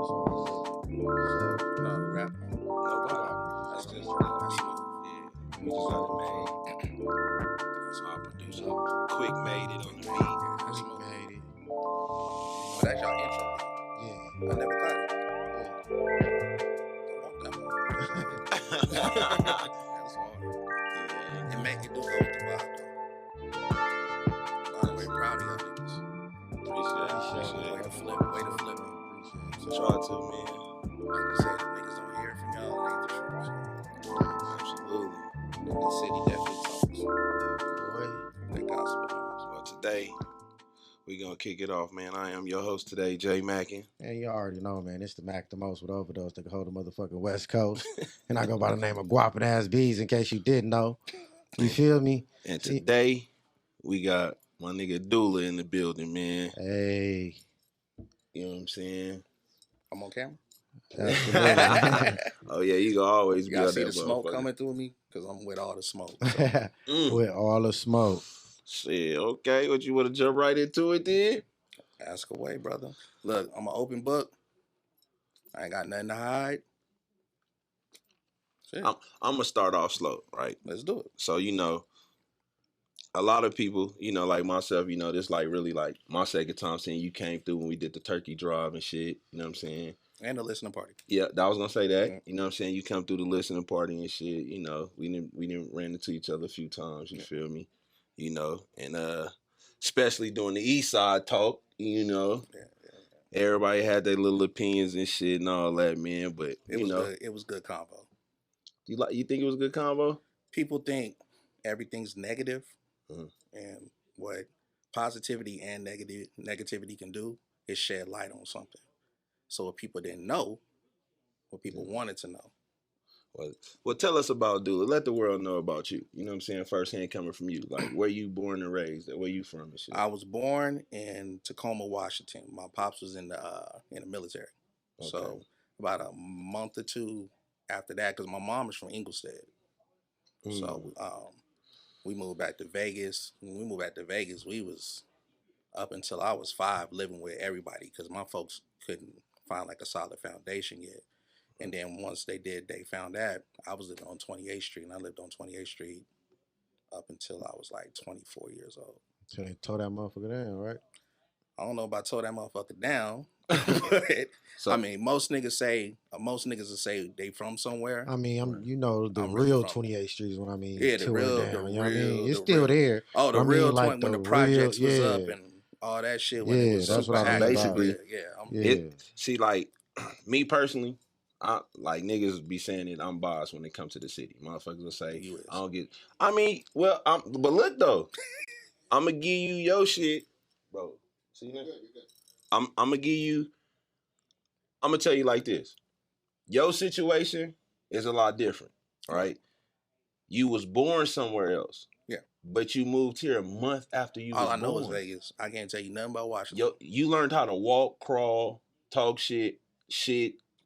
No, rap. No problem. That's just that's smooth. Yeah, we just got it made. That's our producer. Quick made it on the beat. That's smooth. Made it. Oh, that's y'all intro beat. Yeah. I never thought it. That's hard. Yeah. It make it do go with the vibe though. By the way, proud of y'all niggas. Appreciate it. Way to flip it. Way to flip it. So try to, man. Like you said, if niggas don't hear from y'all, it ain't the truth. So. Absolutely. And the city definitely talks. Boy, that gospel. Well, today we gonna kick it off, man. I am your host today, Jay Mackin. And you already know, man, it's the Mac the most with overdose that can hold the motherfucking West Coast. And I go by the name of Guapin' Ass Bees in case you didn't know. You feel me? And today we got my nigga Dula in the building, man. Hey. You know what I'm saying? I'm on camera. Oh yeah, you gonna always be out there. You see the smoke coming through me? Because I'm with all the smoke. So. With all the smoke. Shit, okay. What you want to jump right into it then? Ask away, brother. Look, I'm an open book. I ain't got nothing to hide. I'm gonna start off slow, right? Let's do it. So, you know, a lot of people, you know, like myself, you know, this like really like my second time seeing you came through when we did the turkey drive and shit. You know what I'm saying? And the listening party. Yeah, I was gonna say that. Mm-hmm. You know what I'm saying? You come through the listening party and shit. You know, we didn't ran into each other a few times. You feel me? You know, and especially during the Eastside talk. You know, everybody had their little opinions and shit and all that, man. But it was good convo. You think it was a good convo? People think everything's negative, and what positivity and negativity can do is shed light on something. So if people didn't know, what people wanted to know. Well, tell us about Dula. Let the world know about you. You know what I'm saying? Firsthand coming from you. Like, where you born and raised? Where you from and shit? I was born in Tacoma, Washington. My pops was in the military. Okay. So about a month or two after that, because my mom is from Inglestead. So we moved back to Vegas. When we moved back to Vegas, we was up until I was 5 living with everybody because my folks couldn't find like a solid foundation yet. And then once they found that, I was living on 28th Street, and I lived on 28th Street up until I was like 24 years old. So they tore that motherfucker down, right? I don't know about tore that motherfucker down, but so, I mean, most niggas will say they from somewhere. I mean, you know, the real 28th Street is what I mean. Yeah, the real, down, you know what I mean? It's still there. Oh, the real, like when the projects was up and all that shit. When it was that's what I mean. Basically, see, like, me personally, I like niggas be saying that I'm biased when it comes to the city. Motherfuckers will say I don't get. I mean, well, but look though, I'm gonna give you your shit, bro. See that? I'm gonna give you. I'm gonna tell you like this. Your situation is a lot different, right? You was born somewhere else. Yeah. But you moved here a month after you was born. All I know is Vegas. I can't tell you nothing about Washington. You learned how to walk, crawl, talk shit,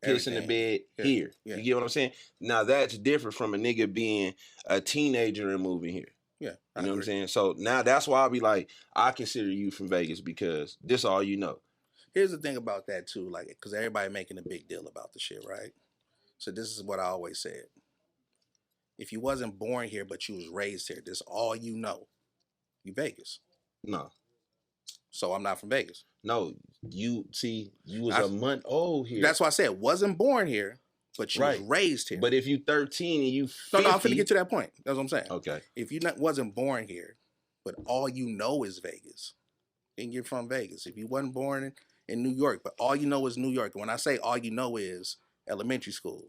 piss in the bed here. Yeah. You get what I'm saying? Now that's different from a nigga being a teenager and moving here. Yeah. You know what I'm saying? So now that's why I'll be like, I consider you from Vegas because this all you know. Here's the thing about that too, like, because everybody making a big deal about the shit, right? So this is what I always said. If you wasn't born here, but you was raised here, this all you know. You Vegas. No. So I'm not from Vegas. No, you was a month old here. That's why I said wasn't born here, but you was raised here. But if you 13 and you 50, no, I'm finna get to that point. That's what I'm saying. Okay. If you wasn't born here, but all you know is Vegas, then you're from Vegas. If you wasn't born in New York, but all you know is New York. When I say all you know is elementary school,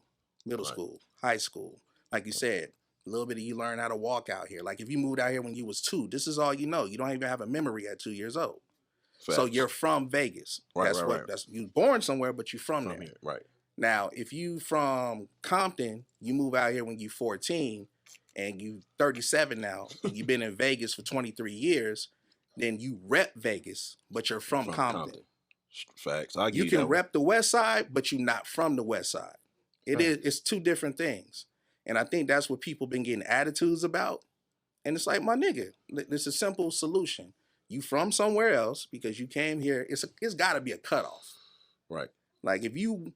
middle school, high school, like you said, a little bit of you learn how to walk out here. Like if you moved out here when you was 2, this is all you know. You don't even have a memory at 2 years old. Facts. So you're from Vegas. Right, that's you born somewhere, but you're from there. Here. Right. Now, if you from Compton, you move out here when you're 14 and you 37 now, and you've been in Vegas for 23 years, then you rep Vegas, but you're from Compton. Facts. You can rep the West Side, but you're not from the West Side. It's 2 different things. And I think that's what people been getting attitudes about. And it's like, my nigga, it's a simple solution. You from somewhere else because you came here. It's got to be a cutoff. Right. Like if you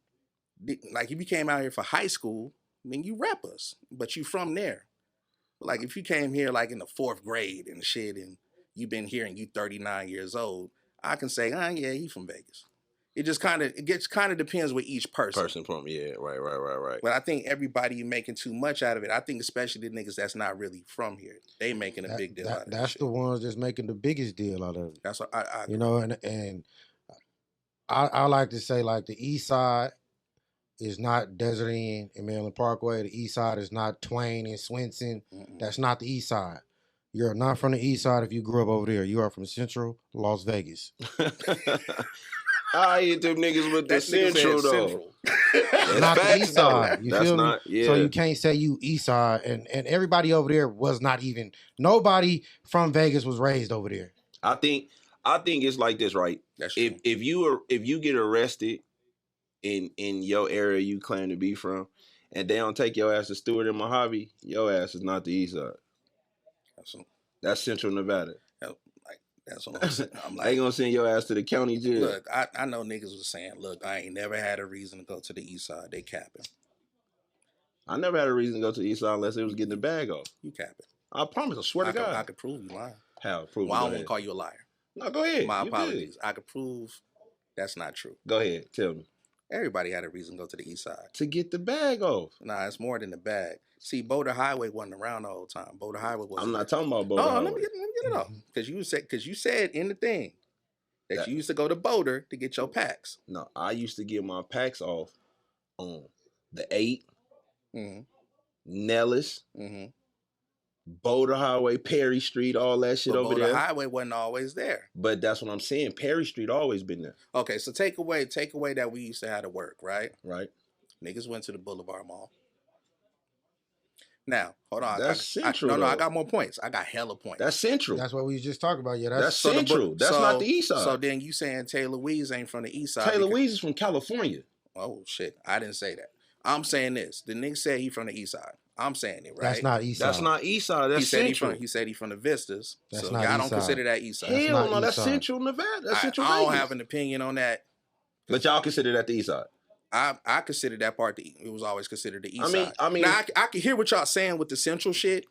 came out here for high school, then you rep us, but you from there. Like if you came here like in the 4th grade and shit, and you been here and you 39 years old, I can say, yeah, he from Vegas. It just kind of depends with each person. Person from right. But I think everybody making too much out of it. I think especially the niggas that's not really from here, they making a big deal out of it. That's the ones that's making the biggest deal out of it. That's what I you know, and I like to say like the East Side is not Desert Inn and Maryland Parkway. The East Side is not Twain and Swenson. Mm-mm. That's not the East Side. You're not from the East Side if you grew up over there. You are from Central Las Vegas. I hit them niggas with the Central though. Not the East Side. You feel me? Yeah. So you can't say you East Side, and everybody over there was not even. Nobody from Vegas was raised over there. I think it's like this, right? If you get arrested in your area you claim to be from, and they don't take your ass to Stewart and Mojave, your ass is not the East Side. That's Central Nevada. That's what I'm saying. I'm like, they gonna send your ass to the county jail. Look, I know niggas was saying, look, I ain't never had a reason to go to the East Side. They capping. I never had a reason to go to the East Side unless it was getting the bag off. You capping. I promise. I swear to God. I could prove you lying. How? Prove well, I don't want to call you a liar. No, go ahead. My apologies. I could prove that's not true. Go ahead. Tell me. Everybody had a reason to go to the East Side. To get the bag off. Nah, it's more than the bag. See, Boulder Highway wasn't around the whole time. Boulder Highway was. I'm not talking about Boulder Highway. Let me get it off. Because you said in the thing that you used to go to Boulder to get your packs. No, I used to get my packs off on the 8, Nellis, Boulder Highway, Perry Street, all that shit over there. Boulder Highway wasn't always there. But that's what I'm saying. Perry Street always been there. Okay, so take away that we used to have to work, right? Right. Niggas went to the Boulevard Mall. Now, hold on. That's Central. I got more points. I got hella points. That's Central. That's what we just talked about. Yeah, that's Central. That's not the East Side. So then you saying Taylor Louise ain't from the East Side? Taylor Louise is from California. Oh, shit. I didn't say that. I'm saying this. The nigga said he from the East Side. I'm saying it, right? That's not East Side. That's not East Side. That's Central. He said he from the Vistas. That's so not y'all East don't Side. consider that East Side. Hell no, that's Central Nevada. That's Central Vegas. I don't have an opinion on that. But y'all consider that the East Side. I consider that part it was always considered the East Side. I mean, now, I can hear what y'all saying with the Central shit,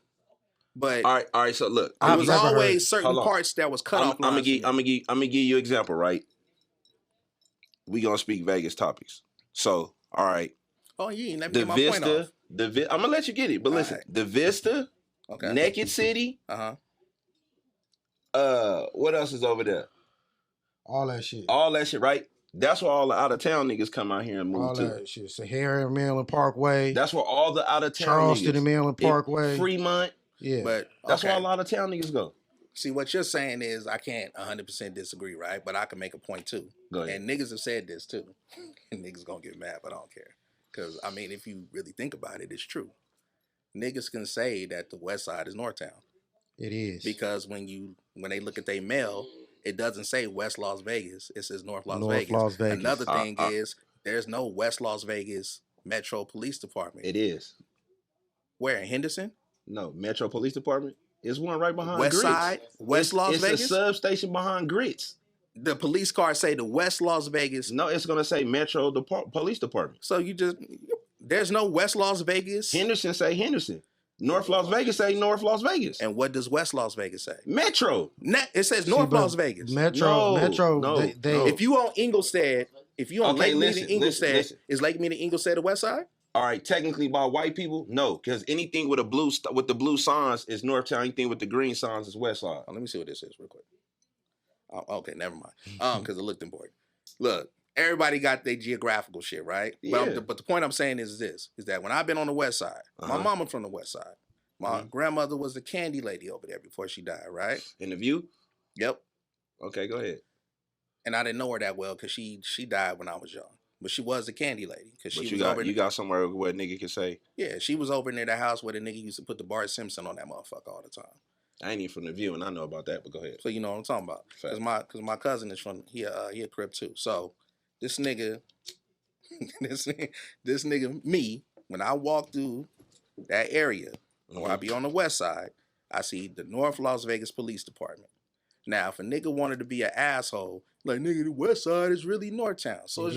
but all right. So look, it was always certain parts that was cut off. I'm gonna give you an example, right? We gonna speak Vegas topics. So, all right. Oh, you ain't let me get my point off. I'm gonna let you get it, but listen, right. The Vista, Naked City, what else is over there? All that shit. All that shit, right? That's where all the out of town niggas come out here and move all to. That shit. Sahara and Maryland Parkway. That's where all the out of town Charleston niggas. and Maryland Parkway. Fremont. Yeah. But that's where all the out of town niggas go. See, what you're saying is I can't 100% disagree, right? But I can make a point too. Go ahead. And niggas have said this too. And niggas gonna get mad, but I don't care. Because, I mean, if you really think about it, it's true. Niggas can say that the West Side is Northtown. It is. Because when they look at their mail, it doesn't say West Las Vegas. It says North Las Vegas. Las Vegas. Another thing is there's no West Las Vegas Metro Police Department. It is. Where, in Henderson? No, Metro Police Department. It's one right behind West Grits. Side? West Las Vegas? It's a substation behind Grits. The police car say the West Las Vegas. No, it's going to say Metro Police Department. So there's no West Las Vegas? Henderson say Henderson. North Las Vegas say North Las Vegas. And what does West Las Vegas say? Metro. It says North Las Vegas. Metro. No. If you on Inglestead, Lake Mead and Inglestead, is Lake Mead and Inglestead the West Side? All right, technically by white people, no, because anything with the blue signs is Northtown. Anything with the green signs is West Side. Let me see what this is real quick. Okay, never mind. Because it looked important. Look, everybody got their geographical shit, right? Yeah. But the point I'm saying is that when I've been on the West Side, my mama from the West Side. My grandmother was the candy lady over there before she died, right? In the View? Yep. Okay, go ahead. And I didn't know her that well because she died when I was young. But she was the candy lady. You got somewhere where a nigga can say. Yeah, she was over near the house where the nigga used to put the Bart Simpson on that motherfucker all the time. I ain't even from the View, and I know about that, but go ahead. So you know what I'm talking about. Because my cousin is from, he a Crip too. So this nigga, this nigga, me, when I walk through that area, where I be on the West Side, I see the North Las Vegas Police Department. Now, if a nigga wanted to be an asshole Like, nigga, the West Side is really Northtown. So it's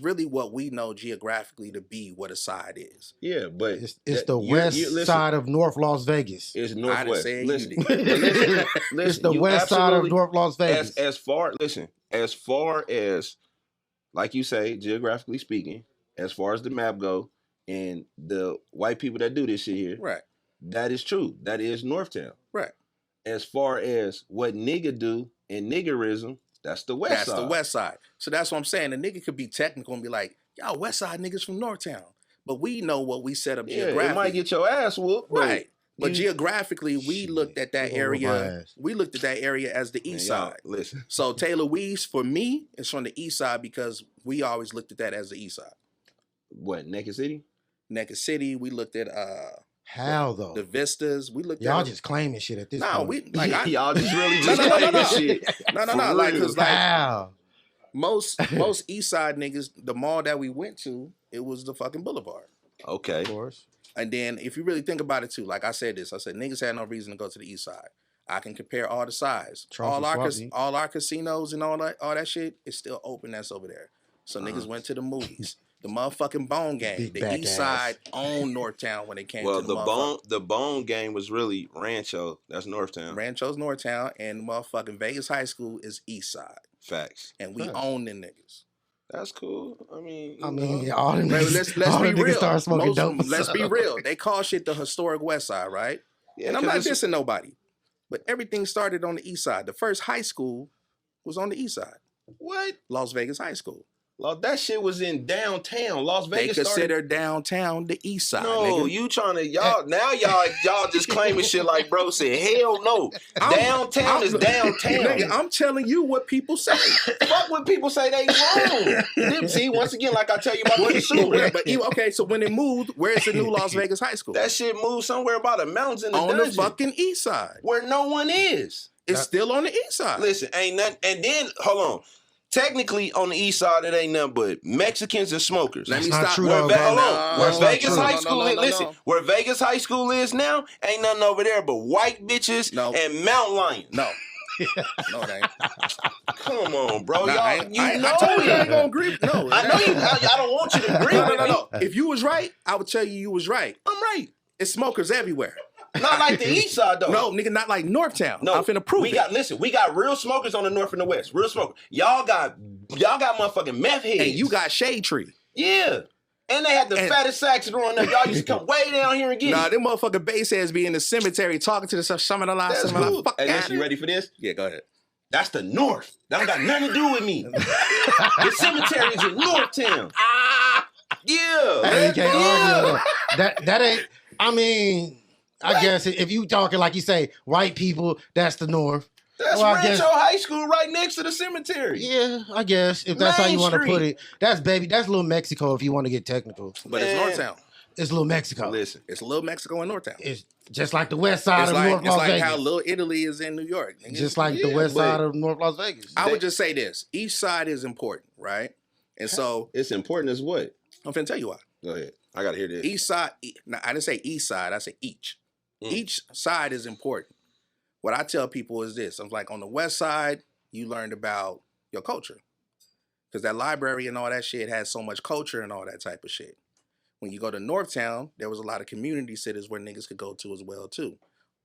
really what we know geographically to be what a side is. Yeah, but it's the west side of North Las Vegas. It's northwest. Listen, it's the west side of North Las Vegas. As far as like you say, geographically speaking, as far as the map go, and the white people that do this shit here, right? That is true. That is Northtown, right? As far as what nigga do and niggerism, that's the west side. That's the west side. So that's what I'm saying. The nigga could be technical and be like, y'all west side niggas from Northtown. But we know what we set up geographically. It might get your ass whooped. Right. But geographically, we looked at that area. We looked at that area as the east side. Listen. So Taylor Wees, for me, is from the east side because we always looked at that as the east side. What, Naked City? Naked City. We looked at how though? The vistas. We looked at y'all just claiming shit at this point. No, we like y'all just really just claiming shit. No. Like, cause like most east side niggas, the mall that we went to, it was the fucking Boulevard. Okay. Of course. And then if you really think about it too, like I said niggas had no reason to go to the east side. I can compare all the sides. All our casinos and all that shit is still open. That's over there. So niggas went to the movies. The motherfucking Bone Gang. The east side owned Northtown when it came to the Bone Gang was really Rancho. That's Northtown. Rancho's Northtown, and motherfucking Vegas High School is east side. Facts. And we own them niggas. That's cool. I mean, all them let's be real. Start smoking dope. Let's be real. They call shit the historic West Side, right? Yeah, and I'm not dissing nobody, but everything started on the east side. The first high school was on the east side. What? Las Vegas High School. That shit was in downtown Las Vegas. They consider downtown the east side. No, nigga. You trying to y'all just claiming shit like bro said. Hell no, downtown is downtown. Nigga, I'm telling you what people say. Fuck what people say they wrong. See, once again, like I tell you about the consumer. But okay, so when it moved, where's the new Las Vegas High School? That shit moved somewhere about the mountains in the on dungeon. The fucking east side, where no one is. It's still on the east side. Listen, ain't nothing. And then hold on. Technically, on the east side, it ain't nothing but Mexicans and smokers. Let me stop. Where Vegas High School is, listen, where Vegas High School is now, ain't nothing over there but white bitches and mountain lions. No, it ain't. Come on, bro. I told you I ain't gonna agree. No, I know you. I don't want you to agree. No. If you was right, I would tell you was right. I'm right. It's smokers everywhere. Not like the east side, though. No, nigga, not like Northtown. No, I'm finna prove it. We got real smokers on the north and the west. Real smokers. Y'all got motherfucking meth heads. And you got Shade Tree. Yeah. And they had the fattest sacks growing up. Y'all used to come way down here and get Nah, them motherfucking bass heads be in the cemetery talking to themselves. Some of the last. Cool. Hey, listen, you ready for this? Yeah, go ahead. That's the north. That don't got nothing to do with me. The cemetery is in Northtown. Yeah. Hey, you can't argue that ain't. I mean. I guess if you talking like you say, white people, that's the north. That's Rancho High School right next to the cemetery. Yeah, I guess if that's how you want to put it. That's Little Mexico if you want to get technical. But it's Northtown. It's Little Mexico. Listen, it's Little Mexico in Northtown. It's just like the west side of North Las Vegas. It's like how Little Italy is in New York. Just like the west side of North Las Vegas. I would just say this. East side is important, right? And so... It's important as what? I'm finna tell you why. Go ahead. I got to hear this. East side... Now, I didn't say east side. I said each. Each side is important. What I tell people is this. I'm like, on the west side, you learned about your culture. Because that library and all that shit has so much culture and all that type of shit. When you go to Northtown, there was a lot of community centers where niggas could go to as well, too.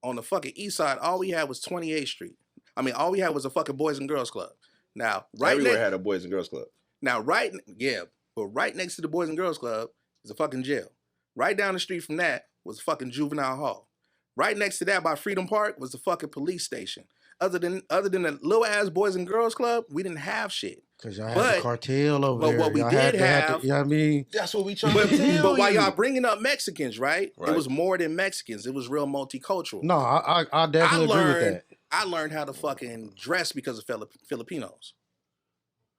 On the fucking east side, all we had was 28th Street. I mean, all we had was a fucking Boys and Girls Club. Now, everywhere had a Boys and Girls Club. Now, right next to the Boys and Girls Club is a fucking jail. Right down the street from that was a fucking juvenile hall. Right next to that by Freedom Park was the fucking police station. Other than the little ass Boys and Girls Club, we didn't have shit. Cause y'all had the cartel over there. But what we did have, you know what I mean? That's what we trying to tell you. But while y'all bringing up Mexicans, right? It was more than Mexicans. It was real multicultural. No, I definitely agree with that. I learned how to fucking dress because of Filipinos.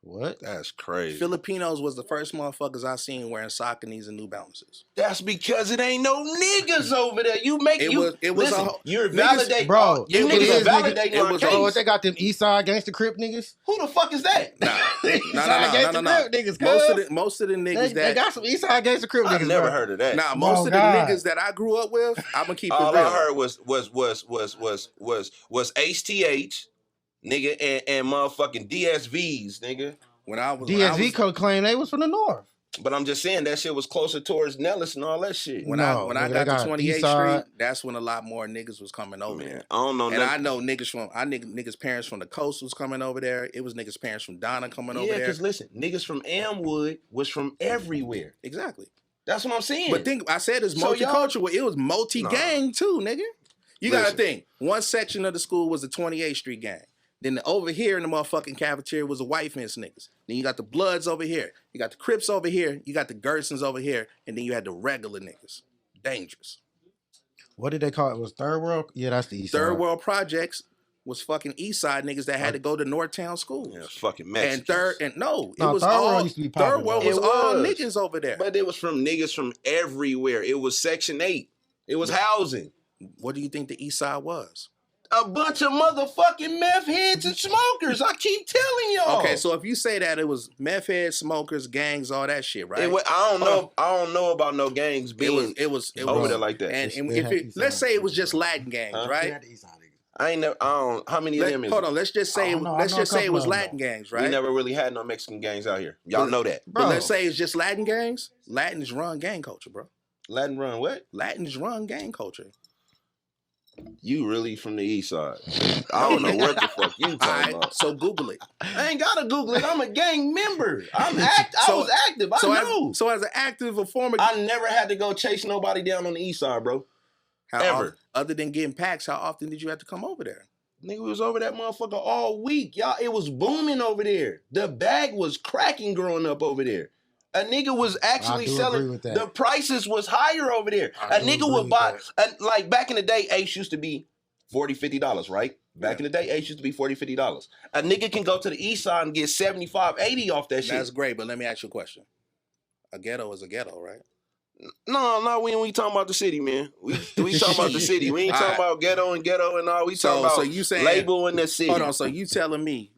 What? That's crazy. Filipinos was the first motherfuckers I seen wearing Sauconys and New Balances. That's because it ain't no niggas over there. You make you're validating, bro. You niggas validating our case. They got them Eastside Gangsta Crip niggas. Who the fuck is that? No. Most of the niggas they got some Eastside Gangsta Crip niggas. I never heard of that. Nah, most of the niggas that I grew up with, I'm gonna keep it real. All I heard was HTH, nigga, and motherfucking DSVs, nigga. DSV could claim they was from the north. But I'm just saying that shit was closer towards Nellis and all that shit. When I got to 28th Street, that's when a lot more niggas was coming over there. I don't know. And I know niggas parents from the coast was coming over there. It was niggas parents from Donna coming over there. Yeah, because listen, niggas from Elmwood was from everywhere. Exactly. That's what I'm saying. But I said it's multicultural. It was multi-gang too, nigga. You got to think. One section of the school was the 28th Street gang. Then over here in the motherfucking cafeteria was the white fence niggas. Then you got the Bloods over here. You got the Crips over here. You got the Gersons over here. And then you had the regular niggas. Dangerous. What did they call it? It was Third World? Yeah, that's the East Side. Third World Projects was fucking Eastside niggas that had to go to Northtown schools. Yeah, fucking Mexicans. It was all Third World was all niggas over there. But it was from niggas from everywhere. It was Section 8. It was housing. What do you think the Eastside was? A bunch of motherfucking meth heads and smokers. I keep telling y'all. Okay, so if you say that it was meth heads, smokers, gangs, all that shit, right? I don't know about no gangs being it was over there like that. And let's say it was just Latin gangs, right? I ain't never. How many of them is? Hold on. Let's just say it was Latin gangs, right? We never really had no Mexican gangs out here. Y'all know that. But let's say it's just Latin gangs. Latins run gang culture, bro. Latin run what? Latins run gang culture. You really from the East Side? I don't know what the fuck you talking about. So Google it. I ain't gotta Google it. I'm a gang member. I was active. I know. So as an active, a former, I never had to go chase nobody down on the East Side, bro. Ever. Other than getting packs, how often did you have to come over there? Nigga, we was over that motherfucker all week. Y'all, it was booming over there. The bag was cracking growing up over there. A nigga was actually selling. The prices was higher over there. A nigga would buy, like back in the day, Ace used to be $40, $50, right? Back in the day, Ace used to be $40, $50. A nigga can go to the East Side and get 75, 80 off that shit. That's great, but let me ask you a question. A ghetto is a ghetto, right? No, we ain't talking about the city, man. We talking about the city. We ain't talking about ghetto and all. We talking about you saying, label in the city. Hold on, so you telling me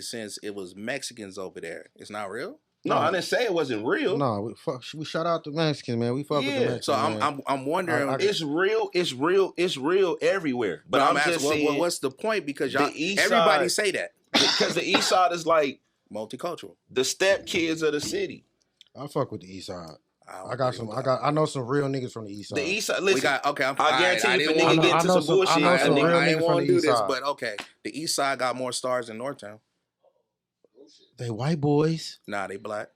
since it was Mexicans over there, it's not real? No, I didn't say it wasn't real. No, we shout out the Mexicans, man. We fuck with the Mexicans. So I'm wondering. It's real everywhere. But I'm just saying, what's the point? Because everybody say that. Because the East Side is like multicultural. The step kids of the city. I fuck with the East Side. I know some real niggas from the East Side. The East Side, listen. I guarantee you, if a nigga get into some bullshit, I ain't want to do this, but okay. The East Side got more stars than Northtown. They white boys. Nah, they black.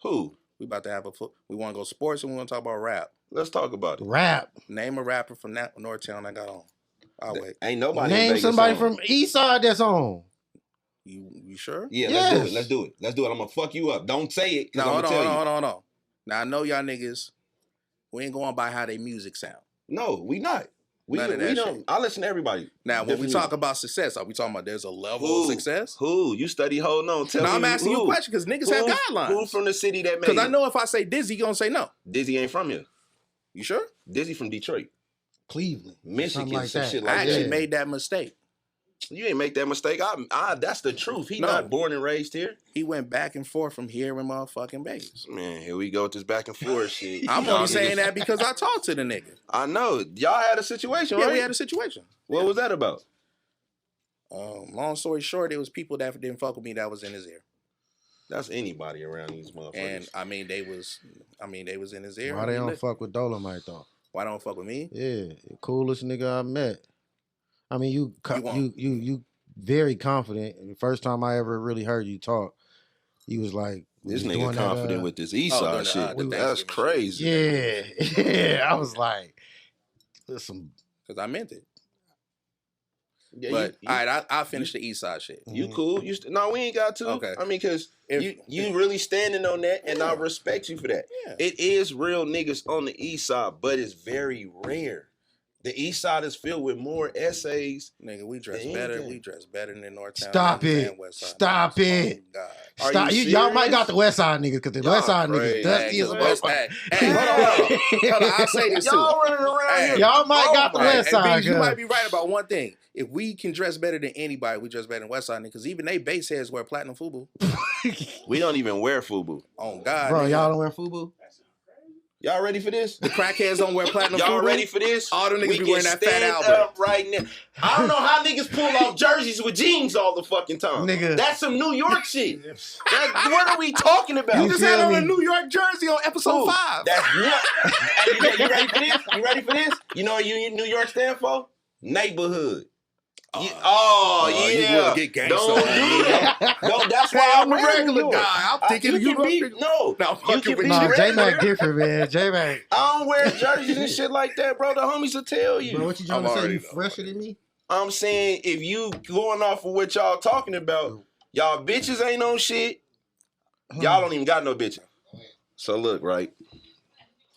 Who? We about to have we want to go sports and we want to talk about rap. Let's talk about it. Rap. Name a rapper from Northtown that got on. I'll wait. Ain't nobody. Name somebody from East Side that's on. You sure? Yeah, yes. Let's do it. I'm gonna fuck you up. Don't say it. No, hold on. Now I know y'all niggas. We ain't going by how they music sound. No, we not. We don't. I listen to everybody. Now, when we talk about success, are we talking about there's a level of success? Who? You study, hold on. Tell me. I'm asking you a question because niggas have guidelines. Who from the city that made it? Because I know if I say Dizzy, you gonna say no. Dizzy ain't from here. You sure? Dizzy from Detroit. Cleveland. Michigan, like some that. shit like I actually made that mistake. You ain't make that mistake. That's the truth. He not born and raised here. He went back and forth from here in motherfucking Vegas. Man, here we go with this back and forth shit. I'm only saying that because I talked to the nigga. I know. Y'all had a situation, right? Yeah, we had a situation. What was that about? Long story short, it was people that didn't fuck with me that was in his ear. That's anybody around these motherfuckers. And they was in his ear. Why they don't fuck with Dulamite though? Why don't fuck with me? Yeah, coolest nigga I met. I mean, you very confident. The first time I ever really heard you talk, you was like, this nigga confident with this East Side shit. That's crazy. Yeah. I was like, listen, because I meant it. Yeah, but all right, I'll finish the East Side shit. You cool? No, we ain't got to. Okay. I mean, because you really standing on that, and I respect you for that. Yeah. It is real niggas on the East Side, but it's very rare. The East Side is filled with more essays. Nigga, we dress better. We dress better than Northtown. Stop it. Stop it. Oh, stop. Y'all might got the West Side niggas because the West Side niggas dusty as a motherfucker. Hey, hold on. I'll say this too. Y'all running around here. Y'all might got the West Side. You might be right about one thing. If we can dress better than anybody, we dress better than West Side niggas. Because even they base heads wear platinum FUBU. We don't even wear FUBU. Oh, God. Bro, y'all don't wear FUBU? Y'all ready for this? The crackheads don't wear platinum. Y'all FUBU? ready for this? All them niggas We be can wearing that Fat stand Albert. up right now. I don't know how niggas pull off jerseys with jeans all the fucking time. Nigga. That's some New York shit. What are we talking about? You just had feel on a me? New York jersey on episode 5. That's nuts. Hey, you ready for this? You ready for this? You know what New York stand for? Neighborhood. You Yeah. will get gangster. Don't do that. No, that's why I'm a wear regular New York. guy. I'm thinking you can be no. No, You can be No, regular. J-Mac different, man. J-Mac. I don't wear jerseys and shit like that, bro. The homies will tell you. Bro, what you trying to say? already You know. fresher than me? I'm saying if you going off of what y'all talking about, y'all bitches ain't on shit. Y'all don't even got no bitches. So look, right?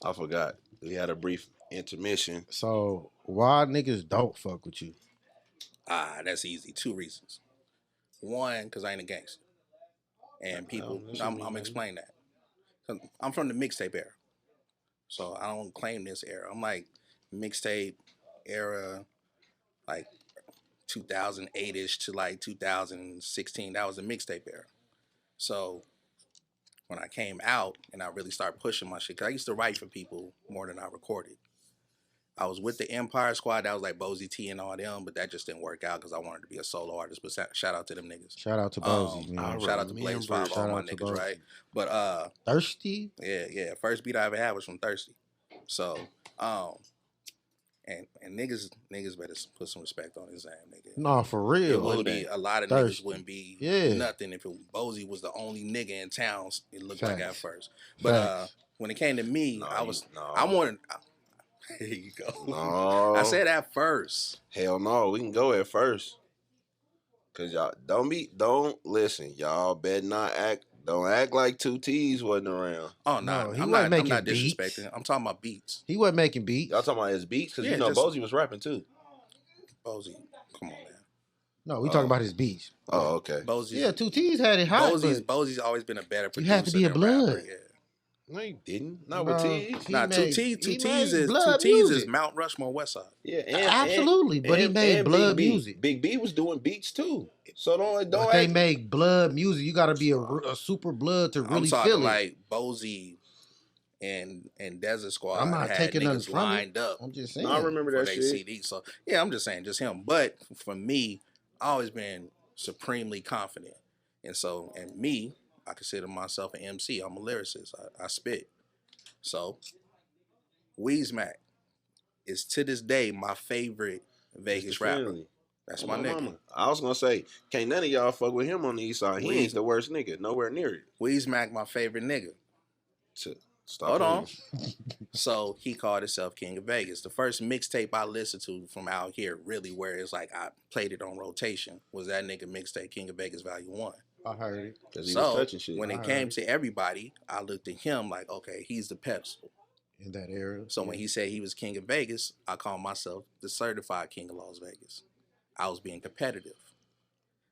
I forgot. We had a brief intermission. So why niggas don't fuck with you? That's easy. 2 reasons. 1, because I ain't a gangster. And people, I'm explaining that. 'Cause I'm from the mixtape era. So I don't claim this era. I'm like mixtape era, like 2008-ish to like 2016. That was the mixtape era. So when I came out and I really started pushing my shit, because I used to write for people more than I recorded. I was with the Empire Squad. That was like Bozy T and all them, but that just didn't work out because I wanted to be a solo artist. But shout out to them niggas. Shout out to Bozy, man. Shout out to Blaze 5, all my niggas, Bozy. right? But Thirsty? yeah. First beat I ever had was from Thirsty. So, and niggas better put some respect on his name, nigga. No, for It real. wouldn't be, a lot of Thirsty. niggas wouldn't be Yeah. nothing if Bozy was the only nigga in town. It looked like at Facts. first, but Facts. when it came to me, I No. wanted. Here you go. No. I said at first. Hell no, we can go at first. Cause y'all don't listen. Y'all better don't act like 2T's wasn't around. Oh No, no, he I'm wasn't not making beats. disrespecting. I'm talking about beats. He wasn't making beats. Y'all talking about his beats? Cause Yeah, you know just- Bozy was rapping too. Bozy, come on, man. No, we talking about his beats. Oh, okay. Bozy's, Yeah, 2T's had it hot. Bozy's always been a better producer. You have to be a than blood. rapper, yeah. No, you didn't. Not Bro, with T's. he Nah, made- 2T's he made is blood 2T's is music. Mount Rushmore West Side. Yeah, Absolutely, but he made blood Big B. music. Big B was doing beats too. So don't But they act. make blood music. You got to be a super blood to I'm really talking feel it. like Bozy and Desert Squad I'm not had taking nothing niggas from lined up I'm just saying. No, I remember for that their shit. CD. So yeah, I'm just saying, just him. But for me, I always been supremely confident, and me, I consider myself an MC. I'm a lyricist. I spit. So Weezmack is to this day my favorite Vegas rapper. Family. That's Oh, my nigga. mama. I was gonna say, can't none of y'all fuck with him on the east side. He We- ain't the worst nigga. Nowhere near it. Weezmack, my favorite nigga. Stop Hold on. playing. So he called himself King of Vegas. The first mixtape I listened to from out here, really, where it's like I played it on rotation, was that nigga mixtape King of Vegas Volume 1. I heard it. Cause he was So touching shit. when it came to everybody, I looked at him like, okay, he's the pedestal. In that era. So when he said he was King of Vegas, I called myself the certified King of Las Vegas. I was being competitive.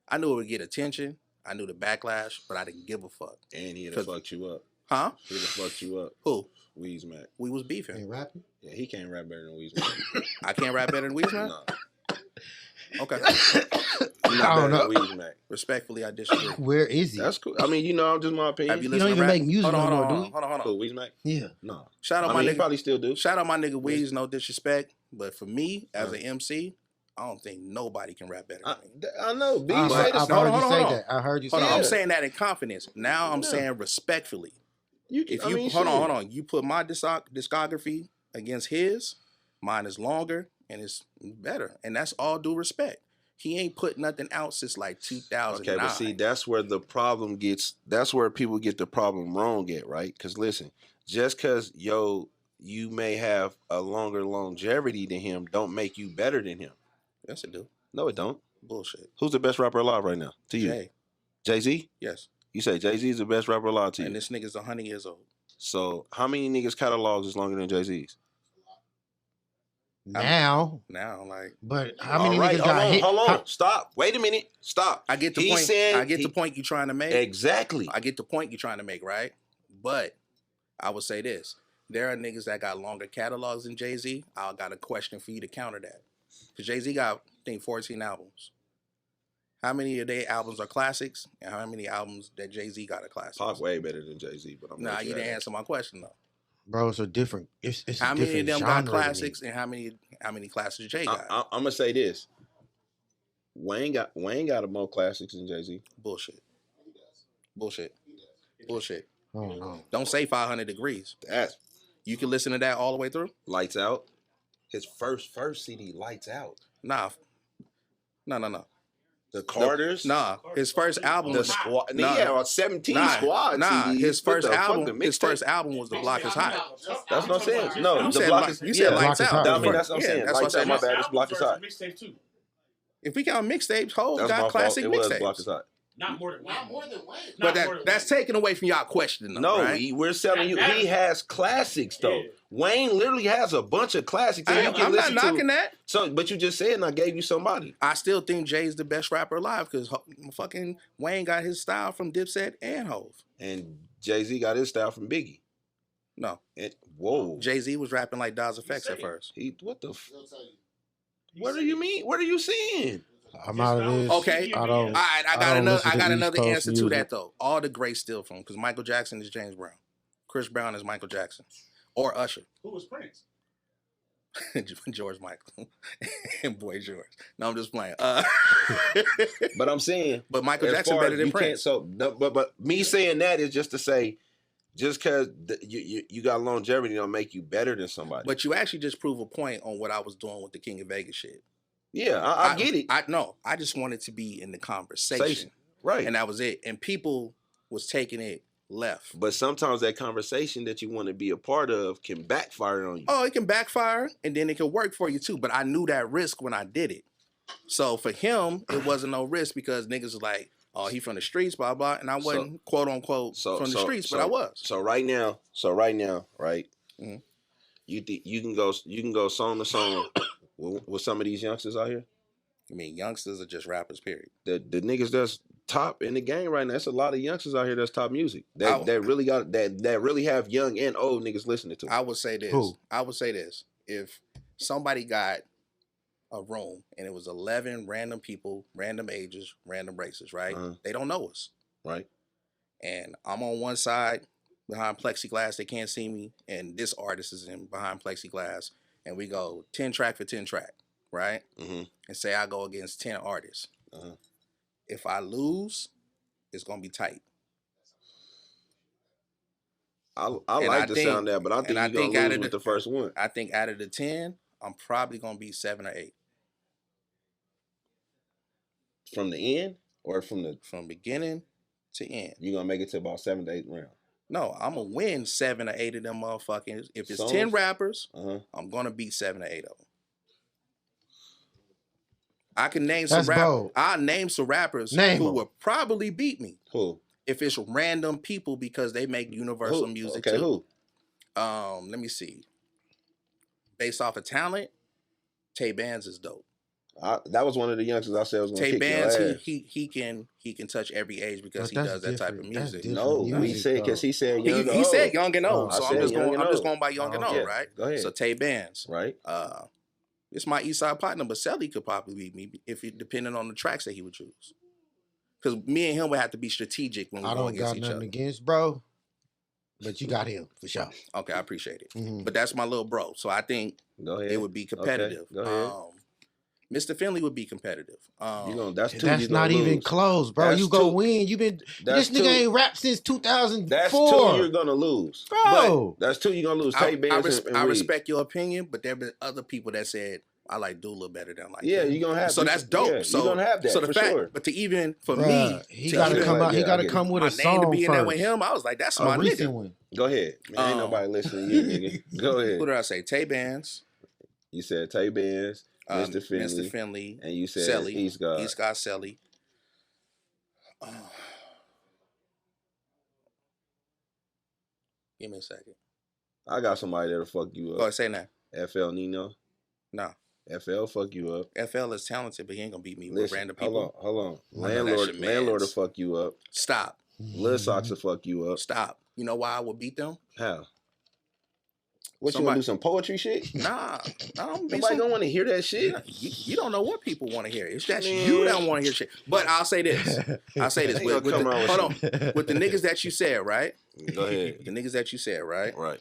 I knew it would get attention. I knew the backlash, but I didn't give a fuck. And he'd have fucked you up. Huh? He'd have fucked you up. Who? Weezmack. We was beefing. Ain't rapping? Yeah, he can't rap better than Weezmack. I can't rap better than Weezmack? No. Okay. He's I not don't better know. than Weezmack. Respectfully, I disagree. Where is he? That's cool. I mean, you know, just my opinion. Have you He don't listened to even rap? make music Hold on, no hold more, on, dude. hold on, hold on. Who, Weezmack? Yeah. No. Shout out I my mean, he nigga. probably still do. Shout out my nigga Weez, no disrespect. But for me, as an MC, I don't think nobody can rap better than me. I know. B I've say the heard same. hold you on, say hold on. that. I heard you say Hold on, that. I'm saying that in confidence. Now I'm Yeah. saying respectfully. Hold Hold on. You put my discography against his, mine is longer and it's better. And that's all due respect. He ain't put nothing out since like 2009. Okay, but see, that's where the problem gets. That's where people get the problem wrong at, right? Because listen, just because you may have a longer longevity than him, don't make you better than him. Yes, it do. No, it don't. Bullshit. Who's the best rapper alive right now? To you, Jay. Jay-Z. Yes. You say Jay-Z is the best rapper alive to you. And this nigga's 100 years old. So how many niggas catalogs is longer than Jay-Z's? Now, Like, but how many All right, niggas got hit? Hold on. Stop. Wait a minute. Stop. I get the He point. said I get the point you're trying to make. Exactly. I get the point you're trying to make, right? But I would say this. There are niggas that got longer catalogs than Jay-Z. I got a question for you to counter that. Because Jay-Z got, I think, 14 albums. How many of their albums are classics? And how many albums that Jay-Z got a classic? Talk way better than Jay-Z, but I'm Nah, not you didn't answer my question, though. Bro, it's a different. It's How a many of different them genre got to classics, me. and how many classics Jay got? I'm gonna say this: Wayne got a more classics than Jay-Z. Bullshit. Oh no. Don't say 500 Degrees. That's You can listen to that all the way through. Lights Out. His first CD, Lights Out. No. The Carters. His first album The was Squad. He had 17 Squad CDs. His first album. Mixtape? His first album was The Block Is Hot. That's what I'm saying. No, You the said Block is. you said Lights Block is Out. Hot. I mean, that's what I'm saying. That's Lights what Out. I'm My saying. bad. It's Block is Hot. Mixtape too. If we count mixtapes, Hov That's my got fault. classic It was Block is mixtapes. Hot. Not more than Wayne. But that's taken away from y'all questioning them, No, right? we're telling you he has classics though. Yeah. Wayne literally has a bunch of classics that you can I'm not listen to. knocking that. So, but you just said, and I gave you somebody. I still think Jay's the best rapper alive because fucking Wayne got his style from Dipset and Hov. And Jay-Z got his style from Biggie. No, And whoa, Jay-Z was rapping like Daz Effects at first. what the? What do you mean? What are you saying? I'm out of this. Okay. I don't. All right, I don't listen to got East another Coast answer to music. that though. All the greats steal from because Michael Jackson is James Brown, Chris Brown is Michael Jackson, or Usher, Who was Prince? George Michael, and Boy George. No, I'm just playing. But I'm saying, But Michael as Jackson far better as than you can't- Prince. So, but me saying that is just to say, just because you got longevity don't make you better than somebody. But you actually just prove a point on what I was doing with the King of Vegas shit. Yeah, I get it. I just wanted to be in the conversation, Right. and that was it. And people was taking it left. But sometimes that conversation that you want to be a part of can backfire on you. Oh, it can backfire, and then it can work for you too. But I knew that risk when I did it. So for him, it wasn't no risk because niggas was like, "Oh, he from the streets, blah blah," and I wasn't quote unquote from the streets, but I was. So right now, right? Mhm. You can go song to song with some of these youngsters out here. I mean, youngsters are just rappers, period. The niggas that's top in the game right now. There's a lot of youngsters out here that's top music that really got that really have young and old niggas listening to. I would say this. Who? I would say this. If somebody got a room and it was 11 random people, random ages, random races, right? Uh-huh. They don't know us. Right. And I'm on one side behind plexiglass, they can't see me, and this artist is in behind plexiglass, and we go 10 track for 10 track, right? Mm-hmm. And say I go against 10 artists. Uh-huh. If I lose, it's gonna be tight. I And like I the think- sound there, but I think and I you're think gonna out lose of with the- the first one. I think out of the 10, I'm probably gonna be 7 or 8 From the end or from beginning to end. you're gonna make it to about 7 to 8 round. No, I'm gonna win 7 or 8 of them motherfuckers. If it's Songs? 10 rappers, Uh-huh. I'm gonna beat 7 or 8 of them. I can name some That's rappers. bold. I'll name some rappers Name who 'em. will probably beat me Who? if it's random people because they make universal Who? music Okay, too. who? Let me see. Based off of talent, Tay Bands is dope. That was one of the youngsters I said was gonna Tay kick Bands, your ass. he can touch every age because But he that's does that type of different. That's music. different. No, we music, said because though. he said He, young. he said young and old, Oh, so I I'm said just young going. and I'm just old. going by young and Oh, old, yeah. right? Go ahead. So Tay Bands. Right. It's my Eastside partner, but Selly could probably beat me if he depending on the tracks that he would choose. Because me and him would have to be strategic when we I go don't against got each nothing other. against bro, but you got him for sure. Okay, I appreciate it. Mhm. But that's my little bro, so I think Go ahead. it would be competitive. Go ahead. Mr. Finley would be competitive. That's two. That's you not gonna even lose. close, bro. That's you go two. win. You been That's this nigga two. ain't rapped since 2004. That's two. You're gonna lose. bro. That's two. You're gonna lose. I, Tay Bands and I Reed. respect your opinion, but there been other people that said I like Dula better than like Yeah, him. you're gonna have. So that's dope. Yeah, so you're gonna have that So the for fact, sure. but to even for Bruh, me, he to gotta even come out. He Yeah, I gotta get it. come with my a name song to be in there first. with him, I was like, that's A my recent nigga. one. Go ahead. Man, ain't nobody listening to you, nigga. Go Who ahead. did I say? Tay Bands, You said Tay Bands, Mr. Finley, Mr. Finley, and you said Selly, East God. East God Selly. Give me a second. I got somebody that'll fuck you Go up. ahead, say that. FL Nino. No. FL fuck you up. FL is talented, but he ain't gonna beat me with Listen, random people. hold on. I know that's your Landlord will mans. fuck you up. Stop. Lil Socks will fuck you up. Stop. You know why I would beat them? How? What, you Somebody- gonna do some poetry shit? Nah. I don't be Nobody gonna want to hear that shit. you don't know what people want to hear. It's just Man. you that want to hear shit. But I'll say this. I'll say this. Ain't With, gonna come around with hold on. With the niggas that you said, right? Go ahead. The niggas that you said, right? Right.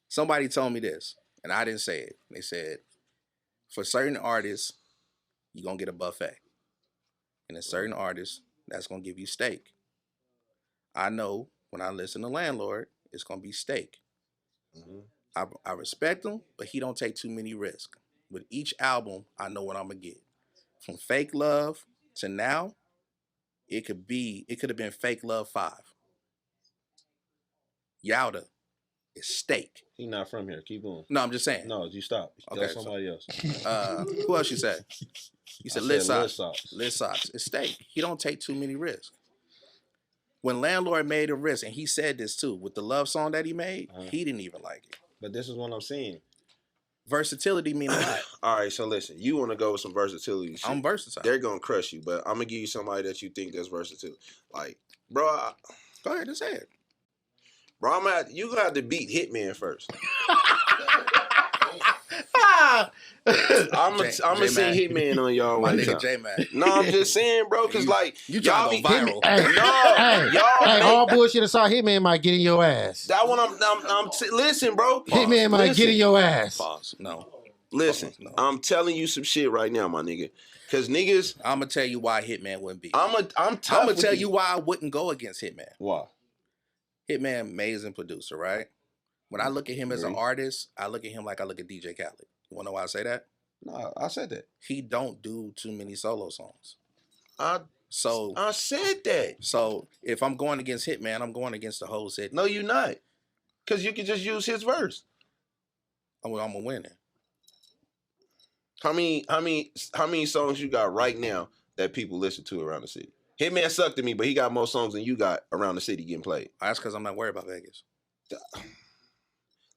Somebody told me this, and I didn't say it. They said, for certain artists, you're going to get a buffet. And a certain artist, that's going to give you steak. I know when I listen to Landlord, it's going to be steak. Mm-hmm. I respect him, but he don't take too many risks. With each album, I know what I'm going to get. From Fake Love to now, it could have been Fake Love 5. Yowda is steak. He not from here. Keep going. No, I'm just saying. No, you stop. Okay, tell somebody else. Who else you said? You said Lit Socks. Lit Socks. It's steak. He don't take too many risks. When Landlord made a risk, and he said this too, with the love song that he made, he didn't even like it. But this is what I'm saying. Versatility mean a lot. All right, so listen, you want to go with some versatility shit. I'm versatile. They're going to crush you, but I'm going to give you somebody that you think that's versatile. Like, bro. Go ahead and say it. Bro, you going to have to beat Hitman first. I'm going to send Hitman on y'all. My nigga J-Man. No, I'm just saying, bro, because like, you y'all be viral. All bullshit aside, Hitman might get in your ass. That one listen, bro. Hitman might get in your ass. Pause. No. Listen, no. I'm telling you some shit right now, my nigga. Because niggas... I'm going to tell you why Hitman wouldn't be. I'm going to tell you why I wouldn't go against Hitman. Why? Hitman, amazing producer, right? When I look at him as an artist, I look at him like I look at DJ Khaled. You want to know why I say that? No, I said that. He don't do too many solo songs. I said that. So if I'm going against Hitman, I'm going against the whole set. No, you're not. Because you can just use his verse. I'm a winner. How many songs you got right now that people listen to around the city? Hitman sucked to me, but he got more songs than you got around the city getting played. That's because I'm not worried about Vegas.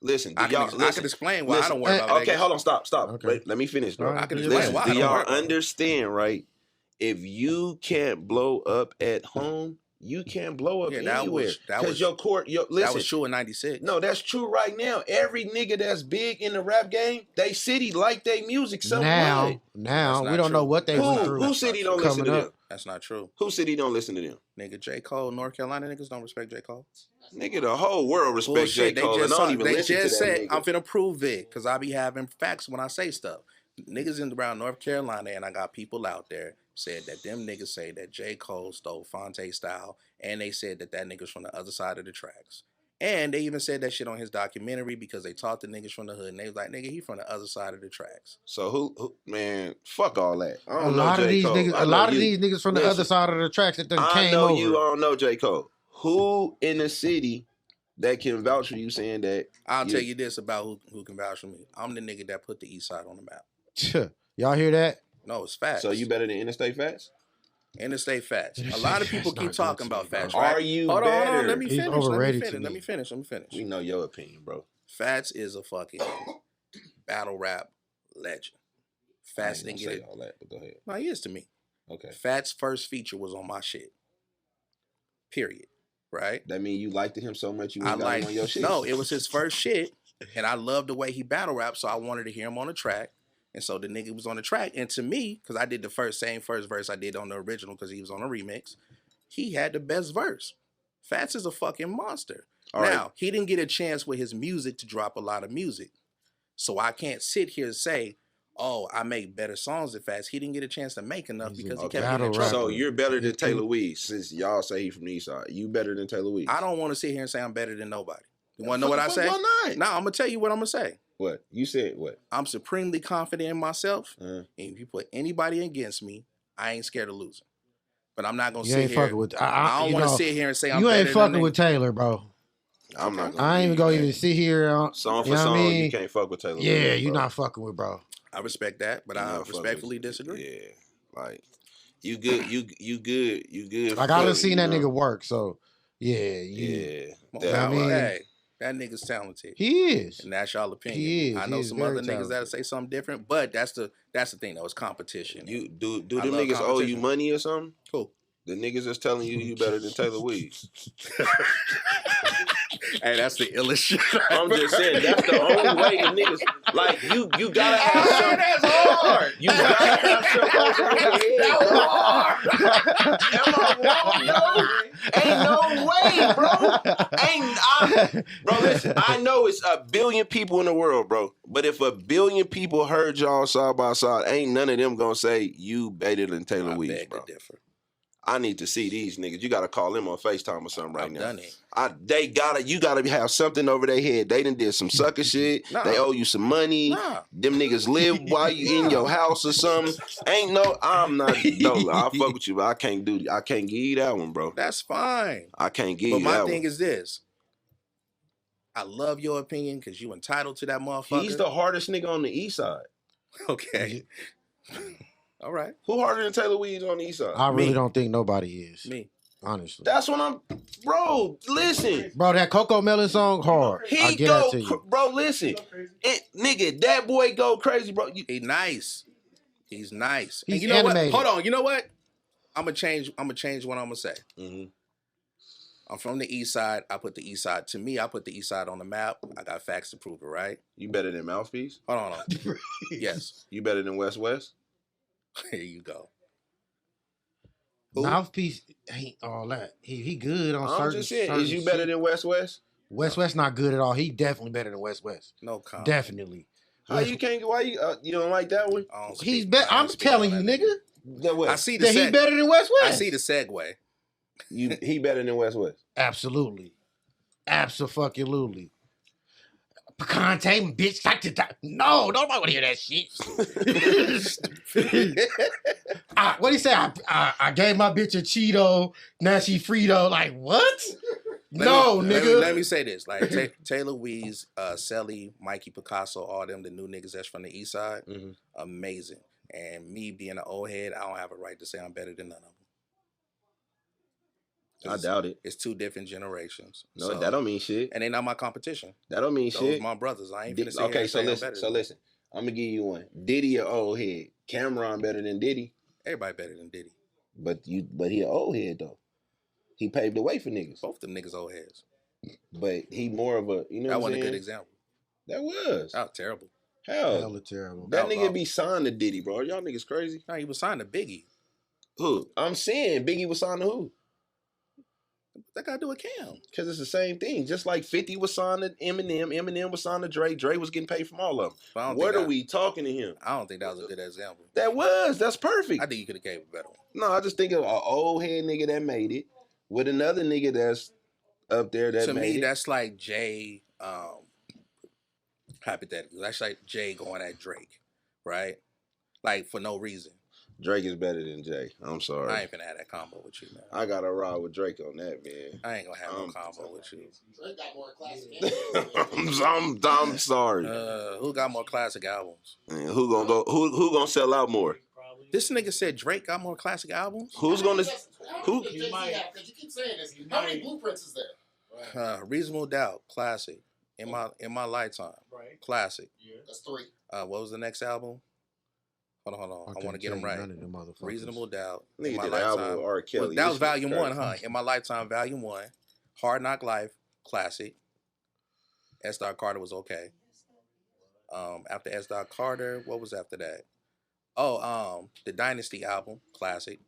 Listen, I can explain why I don't worry about Vegas. Okay, hold on, stop. Okay. Wait, let me finish, bro. I can explain why. Do y'all understand, right? If you can't blow up at home, you can't blow up anywhere. Because your court, listen. That was true in 96. No, that's true right now. Every nigga that's big in the rap game, they city like they music some way. Now we don't know what they went through. Who city don't listen to them? That's not true. Who city don't listen to them? Nigga, J. Cole, North Carolina niggas don't respect J. Cole. Nigga, the whole world respects J. Cole. They just said, I'm finna prove it, because I be having facts when I say stuff. Niggas in around North Carolina, and I got people out there, said that them niggas say that J. Cole stole Fonte style, and they said that nigga's from the other side of the tracks. And they even said that shit on his documentary because they taught the niggas from the hood, and they was like, nigga, he from the other side of the tracks. So who man, fuck all that. A lot of these niggas from the other side of the tracks that came over. I know you don't know J. Cole. Who in the city that can vouch for you saying that? I'll tell you this about who can vouch for me. I'm the nigga that put the Eastside on the map. Y'all hear that? No, it's facts. So you better than Interstate Fats? Interstate Fats. A lot of people keep talking about Fats, right? Are you better? Hold on. Let me finish. Let me finish. We know your opinion, bro. Fats is a fucking battle rap legend. Fats didn't get it. All that, but go ahead. No, he is to me. Okay. Fats' first feature was on my shit. Period. Right? That mean you liked him so much you got him on your shit? No, it was his first shit, and I loved the way he battle rapped, so I wanted to hear him on the track. And so the nigga was on the track. And to me, because I did the same first verse I did on the original because he was on a remix, he had the best verse. Fats is a fucking monster. Now, he didn't get a chance with his music to drop a lot of music. So I can't sit here and say, oh, I make better songs than Fats. He didn't get a chance to make enough because he kept getting in trouble. So you're better than Taylor Weeds, since y'all say he from the East Side. You better than Taylor Weeds? I don't want to sit here and say I'm better than nobody. You want to know what I say? Why not? No, I'm going to tell you what I'm going to say. What? You said what? I'm supremely confident in myself. And if you put anybody against me, I ain't scared of losing. But I'm not going to sit here. I don't want to sit here and say I'm better than you ain't fucking with Taylor, bro. I'm not. I ain't even going to even sit here. Song for song, you can't fuck with Taylor. Yeah, you're not fucking with, bro. I respect that, but I respectfully disagree. Yeah, like you good. You good. Like I done seen that nigga work, so yeah. Hey, that nigga's talented. He is. And that's y'all opinion. He is. I know some other niggas that'll say something different, but that's the thing though. It's competition. You do them niggas owe you money or something? Cool. The niggas is telling you better than Taylor Weeds. Hey, that's the illest shit. I'm just saying that's the only way the niggas like you gotta have some. That's hard. You gotta have some over your head. That was hard. Am I wrong, though? Ain't no way, bro. Bro, listen, I know it's a billion people in the world, bro. But if a billion people heard y'all side by side, ain't none of them gonna say you better than Taylor Weeds, bro. Differ. I need to see these niggas. You gotta call them on FaceTime or something right I've now. done it. You gotta have something over their head. They done did some sucker shit. Nah. They owe you some money. Nah. Them niggas live while you in your house or something. I'm not, no, I fuck with you, but I can't give you that one, bro. That's fine. I can't give you that one. But one. my thing is this. I love your opinion because you entitled to that motherfucker. He's the hardest nigga on the east side. Okay. All right. Who harder than Taylor Weeds on the east side? I really don't think nobody is. Me. Honestly. That's what bro, listen. Bro, that Coco Melon song hard. I get that to you. Bro, listen. Nigga, that boy go crazy, bro. He's nice. He's nice. He's and you know animated. what? Hold on. You know what? I'm gonna change what I'm gonna say. Mm-hmm. I'm from the east side. I put the east side. To me, I put the east side on the map. I got facts to prove it, right? You better than Mouthpiece? Hold on. Yes. You better than West West? There you go. Mouthpiece ain't all that. He good on certain. I'm just saying, certain is you better shit. than West West? West West not good at all. He definitely better than West West. No comment. Definitely. How you can't? Why you don't like that one? He's better. I'm telling you, nigga. That what? I see the That he better than West West. I see the segue. He better than West West. Absolutely. Absolutely. Pecan tame, bitch. No, nobody want to hear that shit. What do you say? I gave my bitch a Cheeto. Now she Frito. Like, what? Nigga. Let me say this. Like, Taylor Weeds, Selly, Mikey Picasso, all them, the new niggas that's from the east side, amazing. And me being an old head, I don't have a right to say I'm better than none of them. I doubt it. It's two different generations. No, so, that don't mean shit. And they not my competition. That don't mean Those shit. my brothers. I ain't finna say okay, so listen. I'm gonna give you one. Diddy an old head. Cameron better than Diddy. Everybody better than Diddy. But he an old head though. He paved the way for niggas. Both them niggas old heads. But he more of a, you know that what I'm saying? That wasn't a good example. That was. That was terrible. Hella terrible. That nigga be signed to Diddy, bro. Y'all niggas crazy. No, he was signed to Biggie. Who? I'm saying Biggie was signed to who? That got to do with Cam. Because it's the same thing. Just like 50 was signed to Eminem. Eminem was signed to Dre. Dre was getting paid from all of them. What are we talking to him? I don't think that was a good example. That was. That's perfect. I think you could have gave a better one. No, I just think of an old head nigga that made it with another nigga that's up there that to made me, it. that's like Jay, hypothetically. That's like Jay going at Drake, right? Like, for no reason. Drake is better than Jay. I'm sorry. I ain't finna have that combo with you, man. I got to ride with Drake on that, man. I ain't gonna have no combo with you. Drake got more classic. I'm sorry. Who got more classic albums? Man, who gonna sell out more? This nigga said Drake got more classic albums. Who's gonna? Who? Because you keep saying this. How many blueprints is there? Reasonable Doubt, classic. In my lifetime, right? Classic. Yeah. That's 3. What was the next album? Hold on. I want to get them right. Reasonable Doubt. In my lifetime. R. Kelly. Well, that was Volume 1, huh? In my lifetime, Volume 1. Hard Knock Life, classic. S. Carter was okay. After S. Carter, what was after that? Oh, the Dynasty album, classic.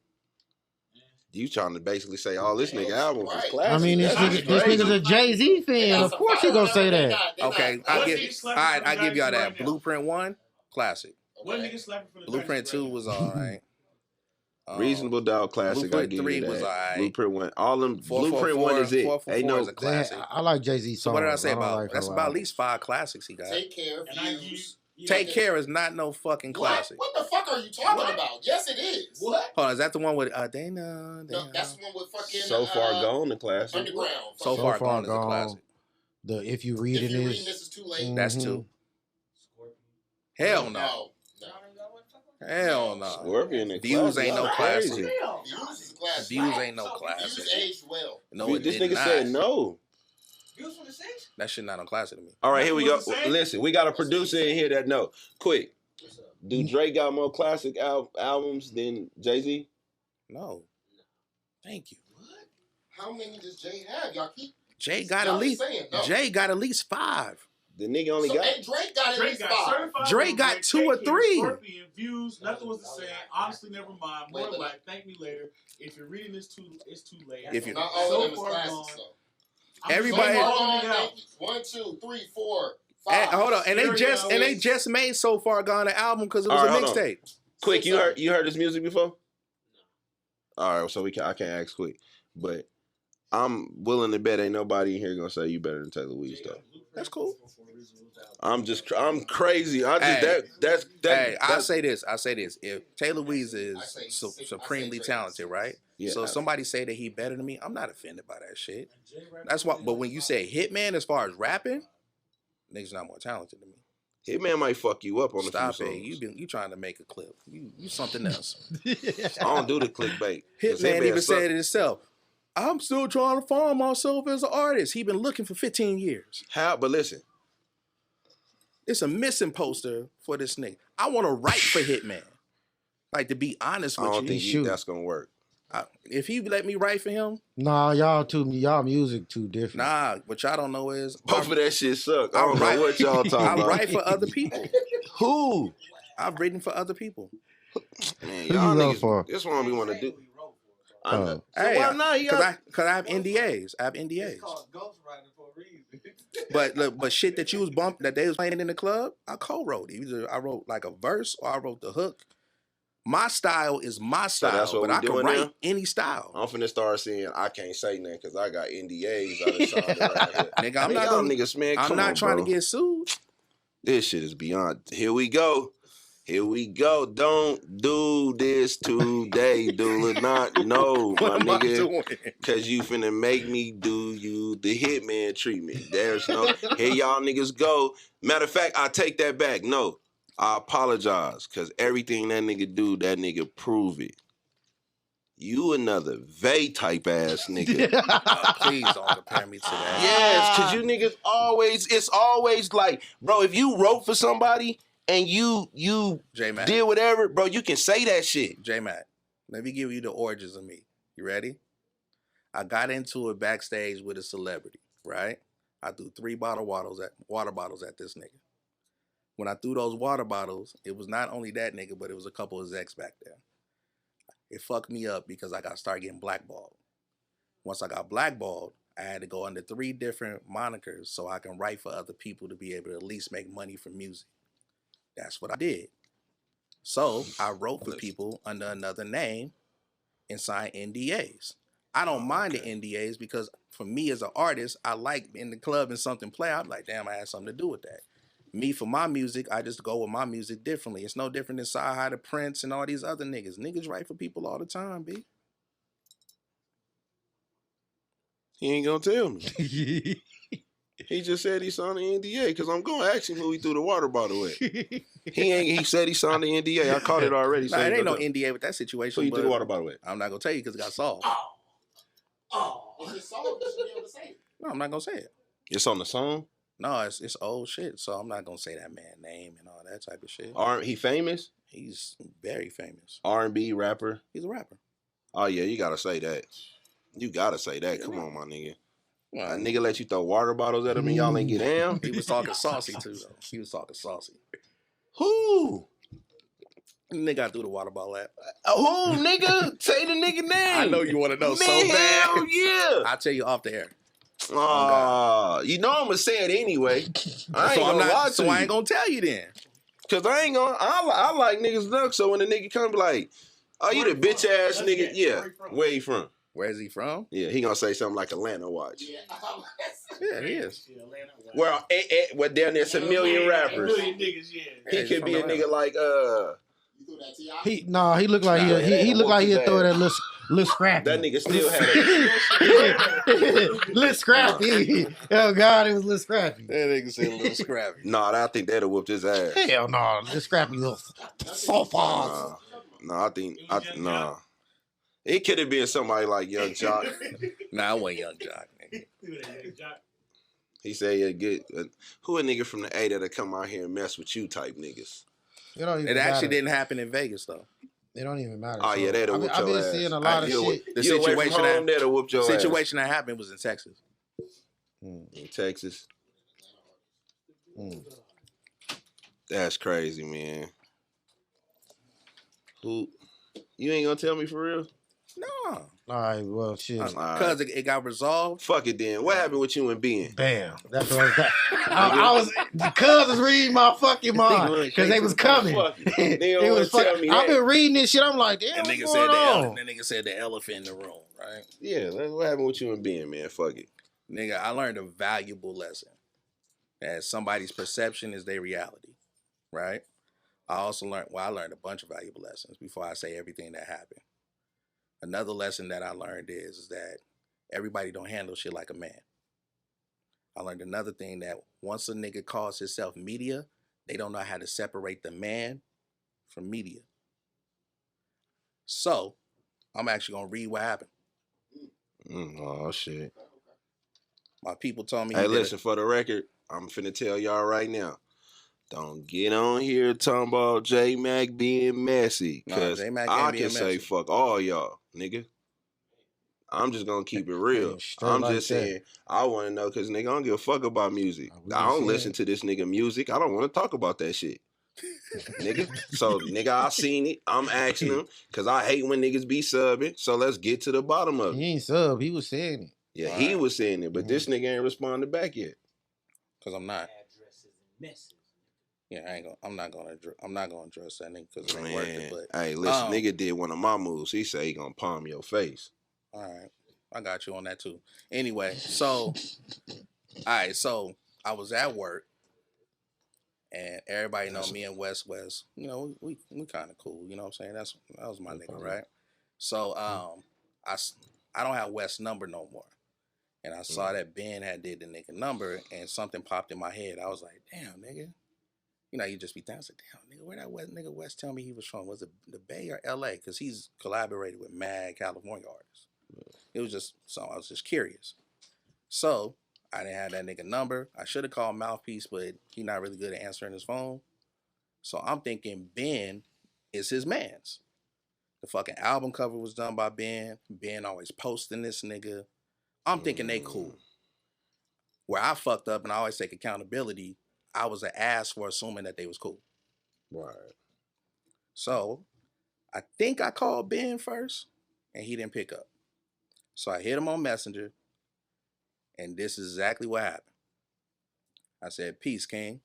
You trying to basically say all this nigga albums is classic? I mean, this nigga's a Jay-Z fan. Of course he gonna say that. Okay, I give y'all that. Blueprint 1, classic. Blueprint 2 was alright. Reasonable Doubt, classic. Blueprint 3 was alright. Blueprint 1, all them. Blueprint 1 is it. 444 is a classic. I like Jay-Z songs. So what did I say about? That's about at least 5 classics he got. Take Care, Views. Take Care is not no fucking classic. What the fuck are you talking about? Yes, it is. What? Hold on, is that the one with they know? No, that's the one with fucking So Far Gone, the classic. Underground. So Far Gone is a classic. The If You Read It This Is Too Late. That's 2. Hell no. Hell no. Scorpion. Views ain't no classic. Views is a classic. Views ain't no classic. Views aged well. No, this nigga said no. Views from the 6? That shit not on classic to me. All right, here we go. Listen, we got a producer in here that know. Quick. Do Drake got more classic albums than Jay-Z? No. Thank you. What? How many does Jay have? Y'all keep. Jay got at least 5. The nigga only got. And Drake got at least 5. Drake got 2 or 3. Scorpion, views, nothing was the same. Honestly, never mind. More like, thank me later. If you're reading this it's too late. If you're not all of them is classics, though. Everybody. 1, 2, 3, 4, 5. And, hold on, and they just made So Far Gone an album because it was a mixtape. Quick, you heard his music before? All right, so I can't ask Quick, but I'm willing to bet ain't nobody in here gonna say you better than Taylor Weeds though. That's cool. I'm crazy. I say this. If Taylor Weeds is supremely talented, right? Yeah. So if somebody say that he better than me, I'm not offended by that shit. That's why. But when you say Hitman, as far as rapping, niggas not more talented than me. Hitman might fuck you up on Stop the few it. You trying to make a clip. You something else. I don't do the clickbait. Hitman even said it himself. I'm still trying to find myself as an artist. He been looking for 15 years. How? But listen. It's a missing poster for this nigga. I want to write for Hitman. Like, to be honest with you. I don't think that's going to work. If he let me write for him. Nah, y'all music too different. Nah, what y'all don't know is. Both of that shit suck. I don't know what y'all talking about. I write for other people. Who? I've written for other people. Man, Who y'all you niggas, for? this one we want to do. So why not? Because I have NDAs. It's called ghostwriting for a reason. But shit that they was playing in the club, I co-wrote. Either I wrote like a verse or I wrote the hook. My style is my style, so but I can write any style. I'm finna start saying I can't say nothing because I got NDAs out of right here. Nigga, I'm not trying to get sued. This shit is beyond. Here we go. Don't do this today. Do it not. No, my nigga. Because you finna make me do you the Hitman treatment. There's no. Here y'all niggas go. Matter of fact, I take that back. No. I apologize. Because everything that nigga do, that nigga prove it. You another Vay type ass nigga. Please don't compare me to that. Yes, because you niggas it's always like, bro, if you wrote for somebody and you did whatever, bro, you can say that shit. J-Mac, let me give you the origins of me. You ready? I got into it backstage with a celebrity, right? I threw 3 water bottles at this nigga. When I threw those water bottles, it was not only that nigga, but it was a couple of execs back there. It fucked me up because I got to start getting blackballed. Once I got blackballed, I had to go under 3 different monikers so I can write for other people to be able to at least make money from music. That's what I did. So I wrote for people under another name and signed NDAs. I don't mind the NDAs because for me as an artist, I like in the club and something play. I'm like, damn, I had something to do with that. Me, for my music, I just go with my music differently. It's no different than Sci-Hi, Prince, and all these other niggas. Niggas write for people all the time, B. He ain't gonna tell me. He just said he signed the NDA because I'm gonna ask him who he threw the water bottle at. He said he signed the NDA. I caught it already. Nah, it ain't no NDA with that situation. Who you threw the water bottle at? I'm not gonna tell you because it got solved. If it's solved, you should be able to say it. No, I'm not gonna say it. It's on the song? No, it's old shit, so I'm not gonna say that man's name and all that type of shit. He famous? He's very famous. R&B rapper? He's a rapper. Oh yeah, you gotta say that. You gotta say that. Come on, my nigga. Well, a nigga let you throw water bottles at him and y'all ain't get down? He was talking saucy too, though. He was talking saucy. Who? Nigga I threw the water bottle at. Who, nigga? Say the nigga name. I know you want to know Man, so bad. Hell yeah. I'll tell you off the air. You know I'm gonna say it anyway. I ain't gonna tell you then. Cause I ain't gonna. I like niggas duck. So when the nigga come be like, "Oh, you the bitch ass nigga," yeah. Where he from? Where's he from? Yeah, he gonna say something like Atlanta watch. Yeah, he is. Well, down there's a million rappers. A million niggas, yeah. He could be a nigga like He looked like he looked like he'd throw that little scrappy. That nigga still had it. Little scrappy. Oh God, it was little scrappy. That nigga said a little scrappy. Nah, I think that'd have whooped his ass. Hell no, little scrappy little soft ass. No, nah. It could have been somebody like Young Jock. Nah, I wasn't Young Jock, nigga. He said he'd get who a nigga from the A that'll come out here and mess with you type niggas. It actually didn't happen in Vegas though. It don't even matter. Oh, yeah, that'll whoop I've your been ass. seeing a lot of shit. The You away from home, that'll whoop your situation that happened was in Texas. In Texas. Mm. That's crazy, man. Who? You ain't gonna tell me for real? No. All right, well, shit. Because it got resolved. Fuck it then. What happened with you and Ben? Bam. That's what I was. The cuz was reading my fucking mind because they was coming. It was fucking. I've been reading this shit. I'm like, damn, what's going on? The nigga said the elephant in the room, right? Yeah, what happened with you and Ben, man? Fuck it. Nigga, I learned a valuable lesson. That somebody's perception is their reality, right? I also learned a bunch of valuable lessons before I say everything that happened. Another lesson that I learned is that everybody don't handle shit like a man. I learned another thing that once a nigga calls himself media, they don't know how to separate the man from media. So, I'm actually going to read what happened. Oh, shit. My people told me... Hey, listen, for the record, I'm finna tell y'all right now. Don't get on here talking about J-Mac being messy. Because I can say fuck all y'all, nigga. I'm just gonna keep it real. I'm just saying, I want to know because nigga, I don't give a fuck about music. I don't listen to this nigga music. I don't want to talk about that shit. Nigga. So, nigga, I seen it. I'm asking him because I hate when niggas be subbing. So let's get to the bottom of it. He ain't sub. He was saying it. Yeah, he was saying it, but this nigga ain't responded back yet. Because I'm not. Yeah, I'm not gonna address that nigga because it ain't worth it. But hey, listen, nigga did one of my moves. He said he gonna palm your face. All right, I got you on that too. Anyway, so I was at work, and everybody know me and West. You know, we kind of cool. You know what I'm saying? That was my nigga, right? So I don't have West's number no more, and I saw that Ben had did the nigga number, and something popped in my head. I was like, damn, nigga. You know, you just be thinking, damn, nigga, where that West tell me he was from? Was it the Bay or LA? Because he's collaborated with mad California artists. It was just, so I was just curious. So, I didn't have that nigga number. I should have called Mouthpiece, but he's not really good at answering his phone. So, I'm thinking Ben is his mans. The fucking album cover was done by Ben. Ben always posting this nigga. I'm thinking they cool. Where I fucked up, and I always take accountability, I was an ass for assuming that they was cool. Right. So, I think I called Ben first, and he didn't pick up. So I hit him on Messenger, and this is exactly what happened. I said, "Peace, King."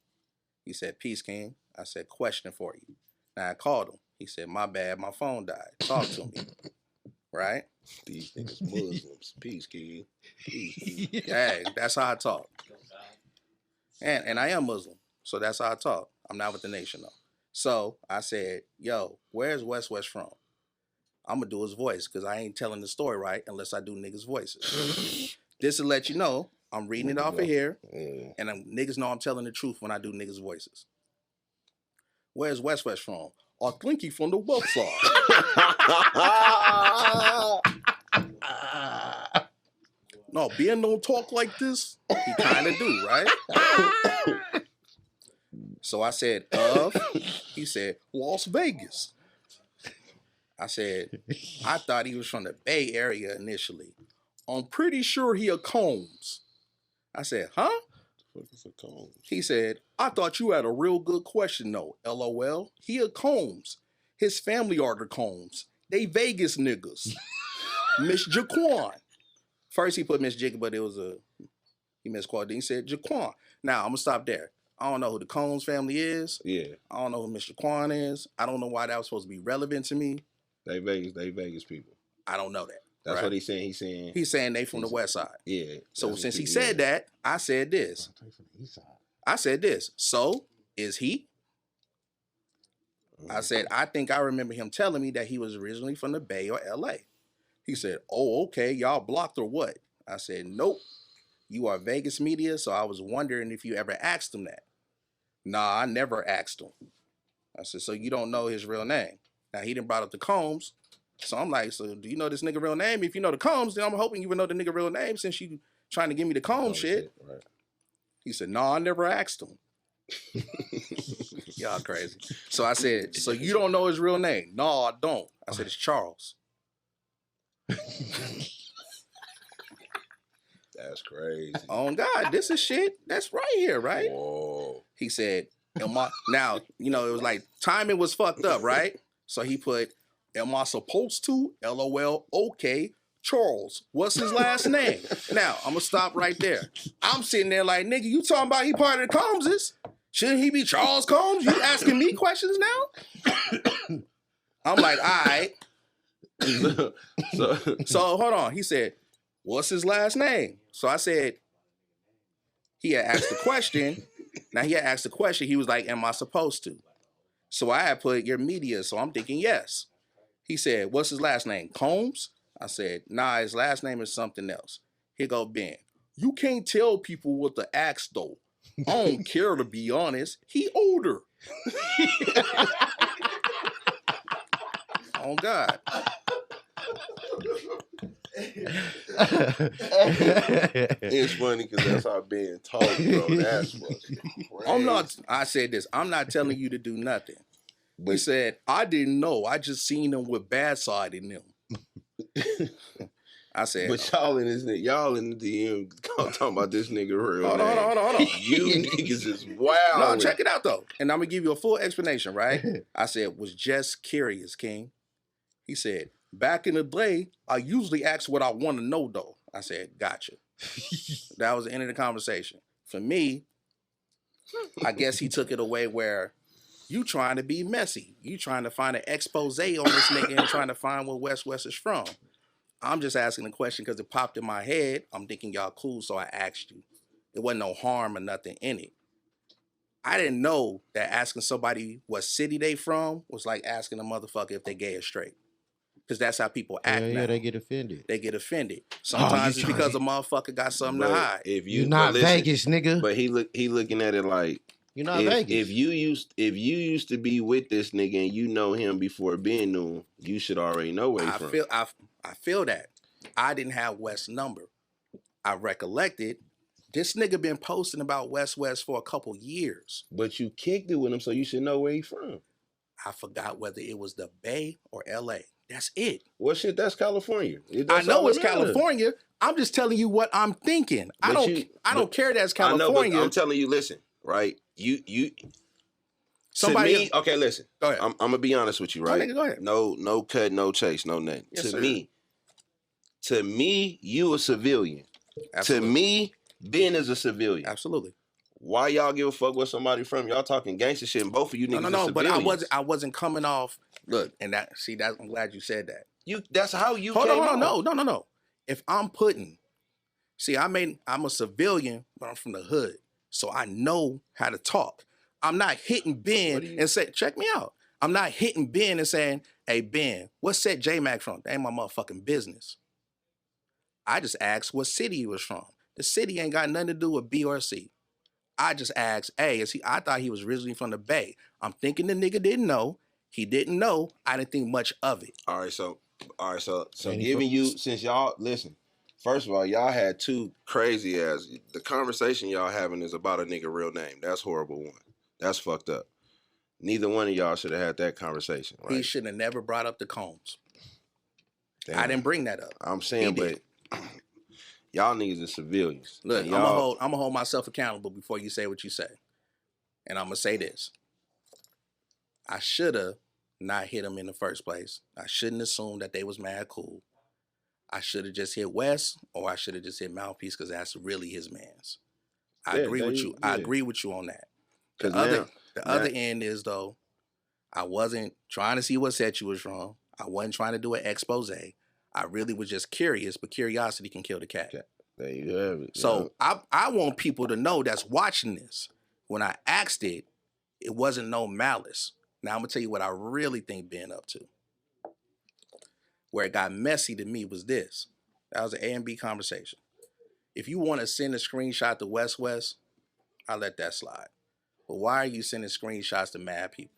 He said, "Peace, King." I said, "Question for you." Now I called him. He said, "My bad, my phone died. Talk to me." Right? These niggas Muslims. Peace, King. Peace, King. Yeah, that's how I talk. And I am Muslim, so that's how I talk. I'm not with the nation, though. So I said, "Yo, where's West from?" I'm going to do his voice because I ain't telling the story right unless I do niggas' voices. This will let you know I'm reading it off of here, and niggas know I'm telling the truth when I do niggas' voices. Where's West from? I think he from the west side. No, Ben don't talk like this. He kind of do, right? So I said, he said, Las Vegas. I said, I thought he was from the Bay Area initially. I'm pretty sure he a Combs. I said, huh? He said, I thought you had a real good question though. LOL. He a Combs. His family are the Combs. They Vegas niggas. Miss Jaquan. First he put Miss Jigga, but it was he misquoted. He said Jaquan. Now I'm gonna stop there. I don't know who the Combs family is. Yeah. I don't know who Mr. Jaquan is. I don't know why that was supposed to be relevant to me. They Vegas people. I don't know that. That's what he's saying. He's saying they from the west side. Yeah. So since he said that, I said this. I said this. So is he? I said, I think I remember him telling me that he was originally from the Bay or LA. He said, oh, okay, y'all blocked or what? I said, nope. You are Vegas media, so I was wondering if you ever asked him that. Nah, I never asked him. I said, so you don't know his real name. Now, he didn't brought up the Combs. So I'm like, so do you know this nigga real name? If you know the Combs, then I'm hoping you would know the nigga real name since you trying to give me the Combs shit. Right. He said, no, I never asked him. Y'all crazy. So I said, so you don't know his real name? No, I don't. I said, it's Charles. That's crazy. Oh God, this is shit. That's right here, right? Whoa. He said, now, you know, it was like timing was fucked up, right? So he put, am I supposed to? LOL, okay. Charles, what's his last name? Now, I'm gonna stop right there. I'm sitting there like, nigga, you talking about he part of the Combses? Shouldn't he be Charles Combs? You asking me questions now? I'm like, all right. So hold on. He said, what's his last name? So I said, he had asked the question. Now he had asked the question. He was like, am I supposed to? So I had put your media. So I'm thinking, yes. He said, what's his last name? Combs? I said, nah, his last name is something else. Here go Ben. You can't tell people what to ask though. I don't care, to be honest. He older. Oh God. It's funny because that's how being told, bro. That's what's crazy. I said this. I'm not telling you to do nothing. But he said, I didn't know. I just seen them with bad side in them. I said, but y'all in the DM talking about this nigga real hold on. You niggas is wild. No, check it out though. And I'm gonna give you a full explanation, right? I said, was just curious, King. He said, back in the day, I usually ask what I want to know though. I said, gotcha. That was the end of the conversation. For me, I guess he took it away where you trying to be messy. You trying to find an expose on this nigga and trying to find where West is from. I'm just asking the question because it popped in my head. I'm thinking y'all cool, so I asked you. There wasn't no harm or nothing in it. I didn't know that asking somebody what city they from was like asking a motherfucker if they gay or straight. Because that's how people act now. Yeah, they get offended. They get offended. Sometimes it's because a motherfucker got something to hide. If you're not Vegas, nigga. But he looking at it like, you're not Vegas. If you used to be with this nigga and you know him before being knew him, you should already know where he's from. I feel that. I didn't have West's number. I recollected this nigga been posting about West for a couple years. But you kicked it with him, so you should know where he's from. I forgot whether it was the Bay or LA. That's it. Well, shit, that's California. I know it's California. I'm just telling you what I'm thinking. I don't care that's California. I know, but I'm telling you, listen, right? Somebody to me, okay, listen. Go ahead. I'm gonna be honest with you, right? Go ahead. No cut, no chase, no nothing. Yes, To me, you a civilian. Absolutely. To me, Ben is a civilian. Absolutely. Why y'all give a fuck where somebody from? Y'all talking gangster shit, and both of you niggas No, are but civilians. I wasn't coming off. Look, and I'm glad you said that. That's how you Hold came on, off. no. If I'm Puttin, I'm a civilian, but I'm from the hood, so I know how to talk. I'm not hitting Ben and say, check me out. I'm not hitting Ben and saying, hey Ben, what set J-Mac from? That ain't my motherfucking business. I just asked what city he was from. The city ain't got nothing to do with B or C. I just asked, hey, I thought he was originally from the Bay. I'm thinking the nigga didn't know. He didn't know. I didn't think much of it. All right, so giving you, since y'all, listen, first of all, y'all had two crazy ass, the conversation y'all having is about a nigga real name. That's horrible one. That's fucked up. Neither one of y'all should have had that conversation, right? He should have never brought up the Combs. Damn. I didn't bring that up. I'm saying, but y'all niggas are civilians. Look, I'm gonna hold myself accountable before you say what you say. And I'm gonna say this. I should have not hit him in the first place. I shouldn't assume that they was mad cool. I should have just hit West, or I should have just hit Mouthpiece because that's really his man's. I agree with you. I agree with you on that. The other end is, though, I wasn't trying to see what set you was from. I wasn't trying to do an expose. I really was just curious, but curiosity can kill the cat. There you have it. So I want people to know that's watching this. When I asked it, it wasn't no malice. Now I'm gonna tell you what I really think Ben up to. Where it got messy to me was this. That was an A and B conversation. If you want to send a screenshot to West, I'll let that slide. But why are you sending screenshots to mad people?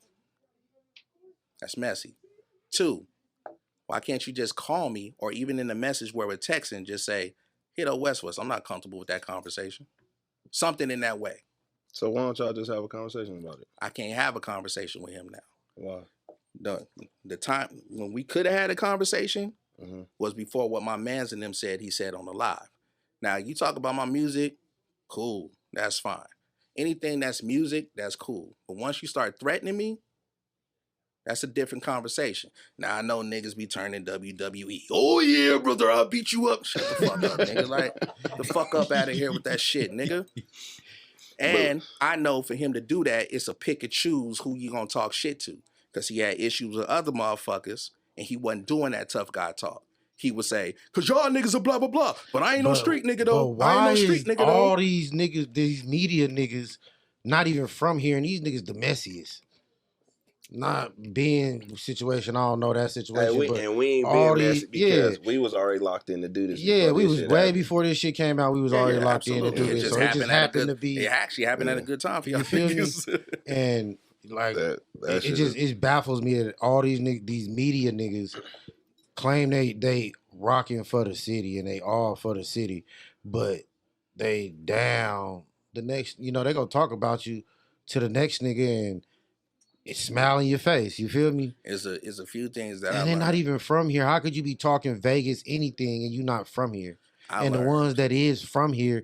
That's messy. 2, why can't you just call me, or even in the message where we're texting, just say, hit up West. I'm not comfortable with that conversation. Something in that way. So why don't y'all just have a conversation about it? I can't have a conversation with him now. Why? The time when we could have had a conversation Mm-hmm. was before what my mans and them said he said on the live. Now, you talk about my music, cool, that's fine. Anything that's music, that's cool. But once you start threatening me, that's a different conversation. Now, I know niggas be turning WWE. Oh, yeah, brother, I'll beat you up. Shut the fuck up, nigga. Like, the fuck up out of here with that shit, nigga. And I know for him to do that, it's a pick and choose who you gonna talk shit to. Because he had issues with other motherfuckers, and he wasn't doing that tough guy talk. He would say, "Cause y'all niggas are blah blah blah," but I ain't no street nigga though. But I ain't why no street is nigga all though. these niggas, these media niggas, not even from here, and these niggas the messiest? Not being situation, I don't know that situation, we but ain't being all messy these, because we was already locked in to do this. Yeah, we this was shit way happened. before this shit came out. We was already locked in to do this, so it just happened to be. It actually happened at a good time for y'all. You feel me? And like it baffles me that all these these media niggas claim they rocking for the city and they all for the city, but they down the next. You know they gonna talk about you to the next nigga and it's smile in your face. You feel me? It's a few things that and they're not even from here. How could you be talking Vegas anything and you not from here? And the ones that is from here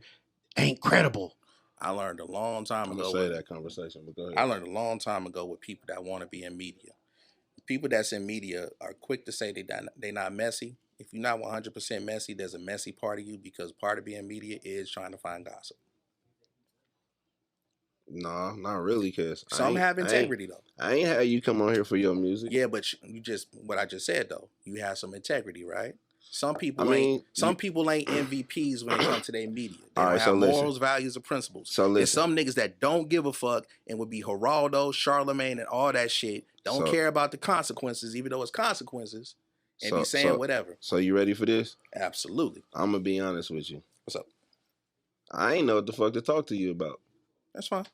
ain't credible. I learned a long time ago. That conversation, but go ahead. I learned a long time ago with people that want to be in media. People that's in media are quick to say they not messy. If you're not 100% messy, there's a messy part of you because part of being media is trying to find gossip. No, not really, cause some have integrity though. I ain't had you come on here for your music. Yeah, but you just what I just said though. You have some integrity, right? Some people ain't MVPs when it comes to their media. They don't have morals, values, or principles. So listen. There's some niggas that don't give a fuck and would be Geraldo, Charlemagne, and all that shit. Don't care about the consequences, even though it's consequences, and be saying whatever. So you ready for this? Absolutely. I'm gonna be honest with you. What's up? I ain't know what the fuck to talk to you about. That's fine.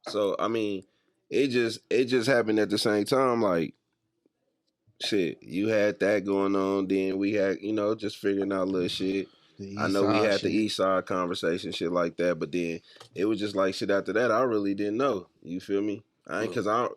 So I mean, it just happened at the same time. Like, shit, you had that going on. Then we had, just figuring out little shit. I know we had the Eastside conversation, shit like that. But then it was just like shit after that. I really didn't know. You feel me? I ain't, cause I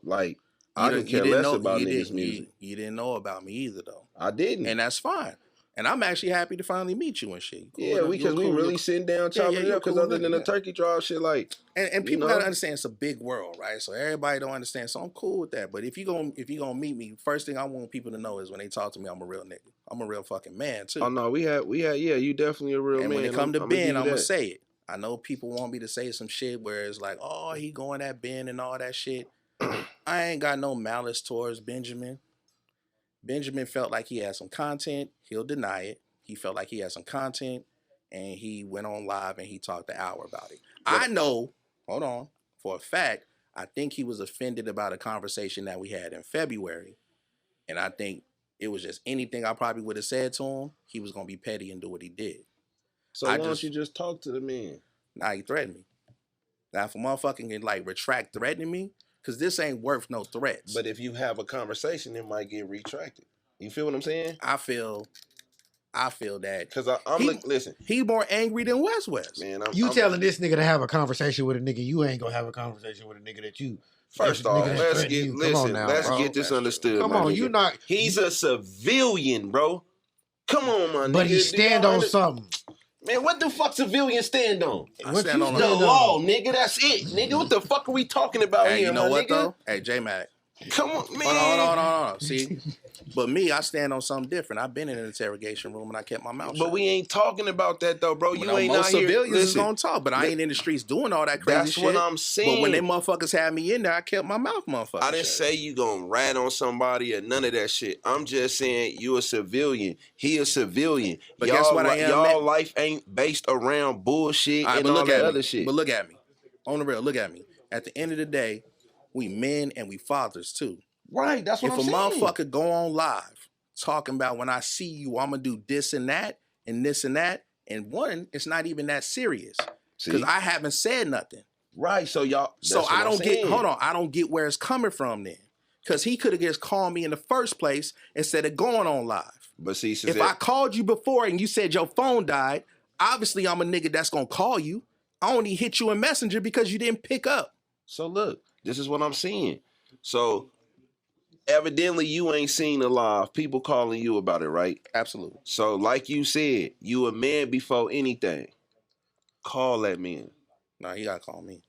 didn't care less about niggas' music. You didn't know about me either, though. I didn't, and that's fine. And I'm actually happy to finally meet you and shit. Cool, yeah, because we really sitting down chopping it up. Because other than the turkey draw shit, like, and people gotta understand it's a big world, right? So everybody don't understand. So I'm cool with that. But if you gonna meet me, first thing I want people to know is when they talk to me, I'm a real nigga. I'm a real fucking man too. Oh no, we had, yeah, you definitely a real man. And when it come to Ben, I'm gonna say it. I know people want me to say some shit where it's like, oh, he going at Ben and all that shit. I ain't got no malice towards Benjamin. Benjamin felt like he had some content. He'll deny it. He felt like he had some content, and he went on live and he talked an hour about it. I know, hold on, for a fact, I think he was offended about a conversation that we had in February, and I think it was just anything I probably would have said to him, he was going to be petty and do what he did. So why don't you just talk to the man? Nah, he threatened me. Now, if a motherfucking can, retract threatening me, because this ain't worth no threats. But if you have a conversation, it might get retracted. You feel what I'm saying? I feel that because listen. He more angry than West. Man, I'm telling this nigga to have a conversation with a nigga. You ain't gonna have a conversation with a nigga that you. First off, let's get this understood. Come on, you not. He's a civilian, bro. Come on, my nigga. But he stand on something. Man, what the fuck civilians stand on? I stand on the law, nigga. That's it, nigga. What the fuck are we talking about here, you know what nigga? Though? Hey, J-Mac. Come on, man. Hold on. See, but me, I stand on something different. I've been in an interrogation room and I kept my mouth shut. But we ain't talking about that though, bro. You ain't most out civilians here. is gonna talk, but I ain't in the streets doing all that crazy shit. That's what I'm saying. But when they motherfuckers had me in there, I kept my mouth, motherfucker. I didn't say you gonna rat on somebody or none of that shit. I'm just saying you a civilian. He a civilian. But guess what I am? Y'all life ain't based around bullshit and all that other shit. But look at me. On the real, look at me. At the end of the day, we men and we fathers too. Right, that's what I'm saying. If a motherfucker go on live talking about when I see you, I'm gonna do this and that and this and that, and one, it's not even that serious because I haven't said nothing. Right, so y'all. So I don't get. Hold on, I don't get where it's coming from then, because he could have just called me in the first place instead of going on live. But see, if I called you before and you said your phone died, obviously I'm a nigga that's gonna call you. I only hit you in Messenger because you didn't pick up. So look, this is what I'm seeing. So evidently you ain't seen the live. People calling you about it, right? Absolutely. So like you said, you a man before anything. Call that man. Nah, you gotta call me.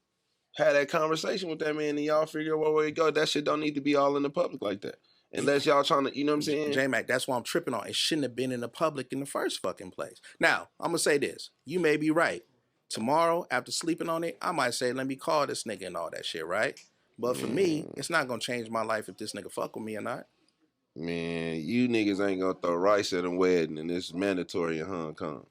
Have that conversation with that man and y'all figure out where it go. That shit don't need to be all in the public like that. Unless y'all trying to, you know what I'm saying? J-Mac, that's why I'm tripping on. It shouldn't have been in the public in the first fucking place. Now, I'm gonna say this. You may be right. Tomorrow, after sleeping on it, I might say, let me call this nigga and all that shit, right? But for me, it's not gonna change my life if this nigga fuck with me or not. Man, you niggas ain't gonna throw rice at a wedding and it's mandatory in Hong Kong.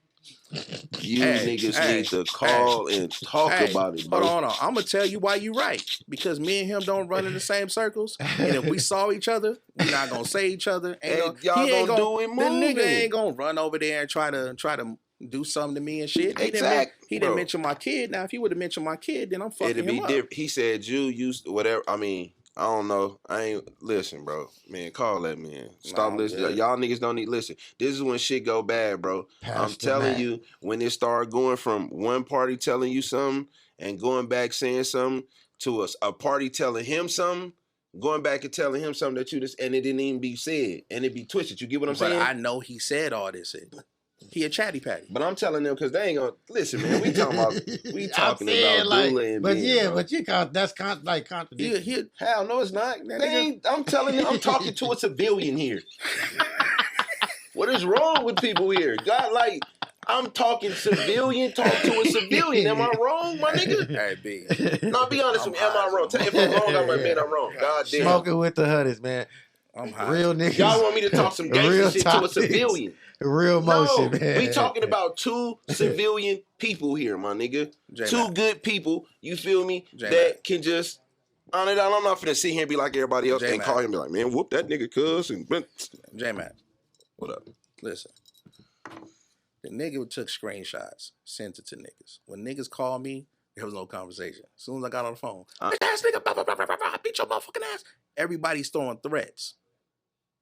You niggas need to call and talk about it, bro. Hold on. I'm gonna tell you why you right. Because me and him don't run in the same circles. And if we saw each other, we're not gonna say each other. Y'all gonna do it moving. The nigga ain't gonna run over there and try to do something to me and shit. He didn't mention my kid. Now, if he would have mentioned my kid, then I'm fucking him up. Different. He said you used whatever. I mean, I don't know. I ain't listen, bro. Man, call that man. Stop listening. Y'all niggas don't need listen. This is when shit go bad, bro. I'm telling you, when it start going from one party telling you something and going back saying something to a party telling him something, going back and telling him something that you just and it didn't even be said and it be twisted. You get what I'm saying? I know he said all this shit. He a chatty patty. But I'm telling them because they ain't gonna listen, man. We talking about Dula and but Ben, yeah, bro. but you that's contradiction. Hell no, it's not. I'm telling you, I'm talking to a civilian here. What is wrong with people here? God, like, I'm talking civilian, talk to a civilian. Am I wrong, my nigga? Hey, B. No, be honest with me. Am I wrong? If I'm wrong, I'm admit I'm wrong. God damn. Smoking with the 100's, man. I'm high. Real niggas. Y'all want me to talk some gangster shit to a civilian? Real motion, man. We talking about two civilian people here, my nigga. Two good people, you feel me, that can just... I'm not finna sit here and be like everybody else and call him and be like, man, whoop that nigga, cuz. J-Mac. What up? Listen. The nigga took screenshots, sent it to niggas. When niggas called me, there was no conversation. As soon as I got on the phone, bitch ass nigga, blah, blah, blah, blah, blah, beat your motherfucking ass. Everybody's throwing threats,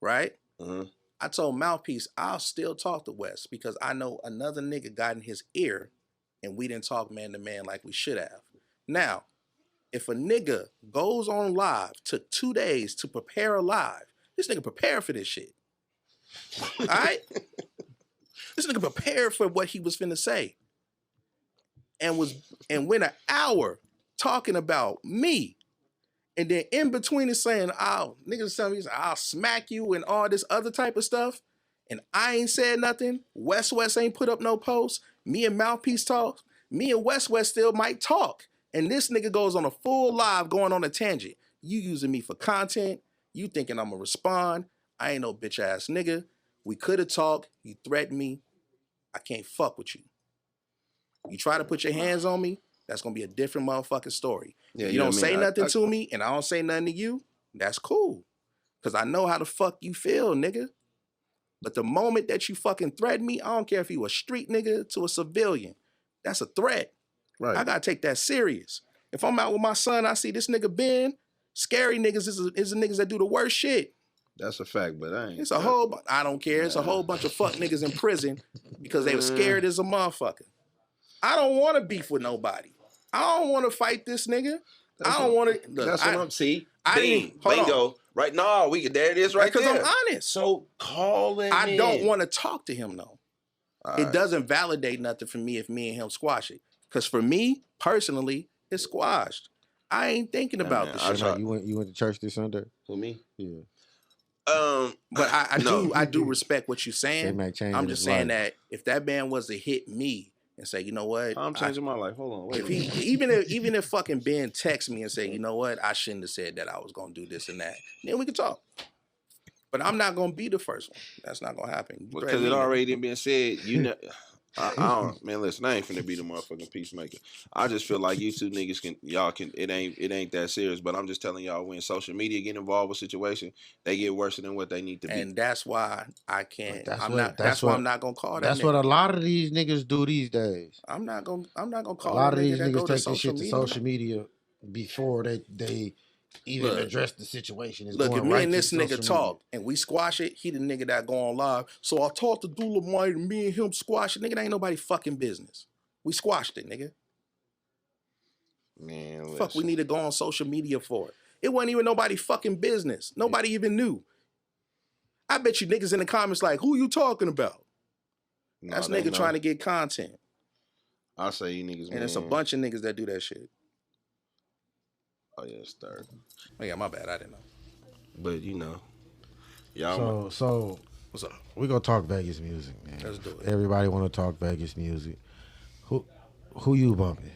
right? Uh-huh. I told Mouthpiece, I'll still talk to Wes because I know another nigga got in his ear and we didn't talk man to man like we should have. Now, if a nigga goes on live, took 2 days to prepare a live, this nigga prepared for this shit. All right? This nigga prepared for what he was finna say. And went an hour talking about me. And then in between is saying, niggas telling me, I'll smack you and all this other type of stuff. And I ain't said nothing. West ain't put up no posts. Me and Mouthpiece talk. Me and West still might talk. And this nigga goes on a full live going on a tangent. You using me for content. You thinking I'm gonna respond. I ain't no bitch ass nigga. We could have talked. You threatened me. I can't fuck with you. You try to put your hands on me, that's gonna be a different motherfucking story. Yeah, you don't say nothing to me and I don't say nothing to you, that's cool. Cause I know how the fuck you feel, nigga. But the moment that you fucking threaten me, I don't care if you a street nigga to a civilian. That's a threat. Right. I gotta take that serious. If I'm out with my son, I see this nigga Ben, scary niggas is the niggas that do the worst shit. That's a fact, but I ain't. It's a whole, I don't care. It's a whole bunch of fuck niggas in prison because they were scared as a motherfucker. I don't want to beef with nobody. I don't want to fight this nigga. I don't want to. That's what I'm. See, bingo. Right now, there it is, right there. Because I'm honest. So call it. I don't want to talk to him though. It doesn't validate nothing for me if me and him squash it. Because for me personally, it's squashed. I ain't thinking about this shit. You went to church this Sunday? For me? Yeah. But I do respect what you're saying. I'm just saying life. that if that man was to hit me and say, you know what, I'm changing my life. Hold on, wait. Even if fucking Ben texts me and say, you know what, I shouldn't have said that I was gonna do this and that, then we can talk. But I'm not gonna be the first one. That's not gonna happen. Because it already didn't been said. You know. I don't, man. Listen, I ain't finna be the motherfucking peacemaker. I just feel like you two niggas can. It ain't that serious. But I'm just telling y'all, when social media get involved with situations, they get worse than what they need to be. And that's why I can't. That's why I'm not gonna call that. That's what a lot of these niggas do these days. I'm not gonna call. A lot of these niggas take this shit to social media before they even address the situation. Look, if me and this nigga talk and we squash it, he the nigga that go on live. So I talked to Dulamite and me and him squash it. Nigga, that ain't nobody fucking business. We squashed it, nigga. Man, Fuck, we need to go on social media for it. It wasn't even nobody fucking business. Nobody even knew. I bet you niggas in the comments like, who you talking about? Nah, That's they nigga know. trying to get content. I say you niggas, And man. it's a bunch of niggas that do that shit. Oh yeah, it's third. Oh yeah, my bad. I didn't know. But you know, y'all. So What's up? we gonna talk Vegas music, man. Let's do it. Everybody want to talk Vegas music. Who you bumping?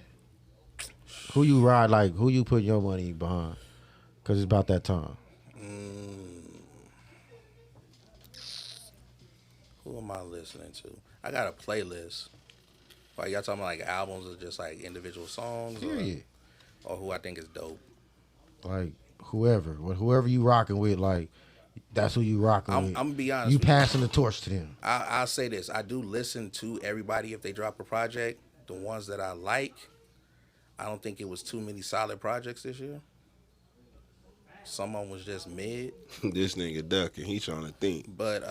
Who you ride like? Who you put your money behind? Cause it's about that time. Who am I listening to? I got a playlist. Like y'all talking about like albums or just like individual songs, or who I think is dope. Like whoever you rocking with, like that's who you rocking with. I'm gonna be honest. You passing the torch to them. I'll say this: I do listen to everybody if they drop a project. The ones that I like, I don't think it was too many solid projects this year. Some of them was just mid. This nigga ducking. He trying to think. But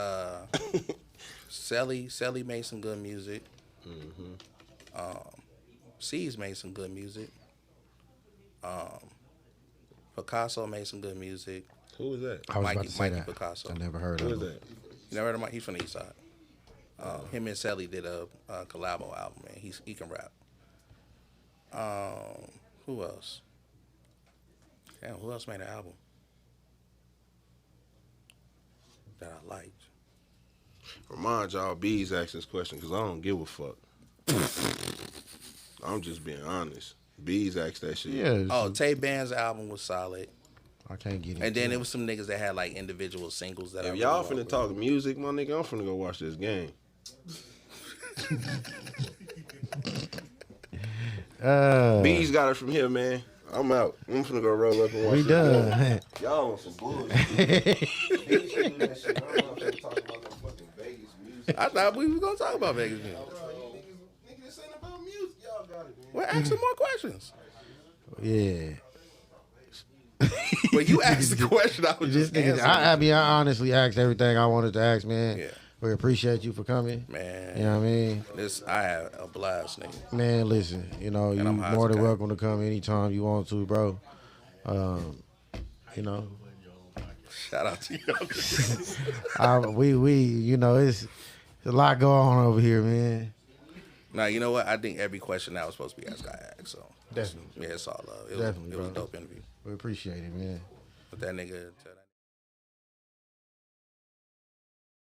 Selly made some good music. C's made some good music. Picasso made some good music. Who was that? I was about to say Mikey that. Picasso. I never heard Who of was him. that? You never heard of Mike? He's from the Eastside. Him and Selly did a collabo album, man. He can rap. Who else? Damn, who else made an album that I liked? Remind y'all, B's asked this question because I don't give a fuck. I'm just being honest. B's asked that shit. Yeah. Oh, Tay Band's album was solid. I can't get it. And then there was some niggas that had like individual singles that If y'all finna talk music, my nigga, I'm finna go watch this game. B's got it from here, man. I'm out. I'm finna go roll up and watch We this done. game. Y'all on some bullshit. I thought we were gonna talk about Vegas music. Well, ask some more questions. Yeah. When you asked the question, I was just answering. I mean, I honestly asked everything I wanted to ask, man. Yeah. We appreciate you for coming. Man. You know what I mean? I had a blast, nigga. Man, listen, you know, you're I'm high more as a than kite. welcome to come anytime you want to, bro. You know, Shout out to you. we, you know, it's a lot going on over here, man. Now, you know what? I think every question that was supposed to be asked, I asked. So, Definitely. yeah, it's all love. It was Definitely, a bro. dope interview. We appreciate it, man. But that nigga.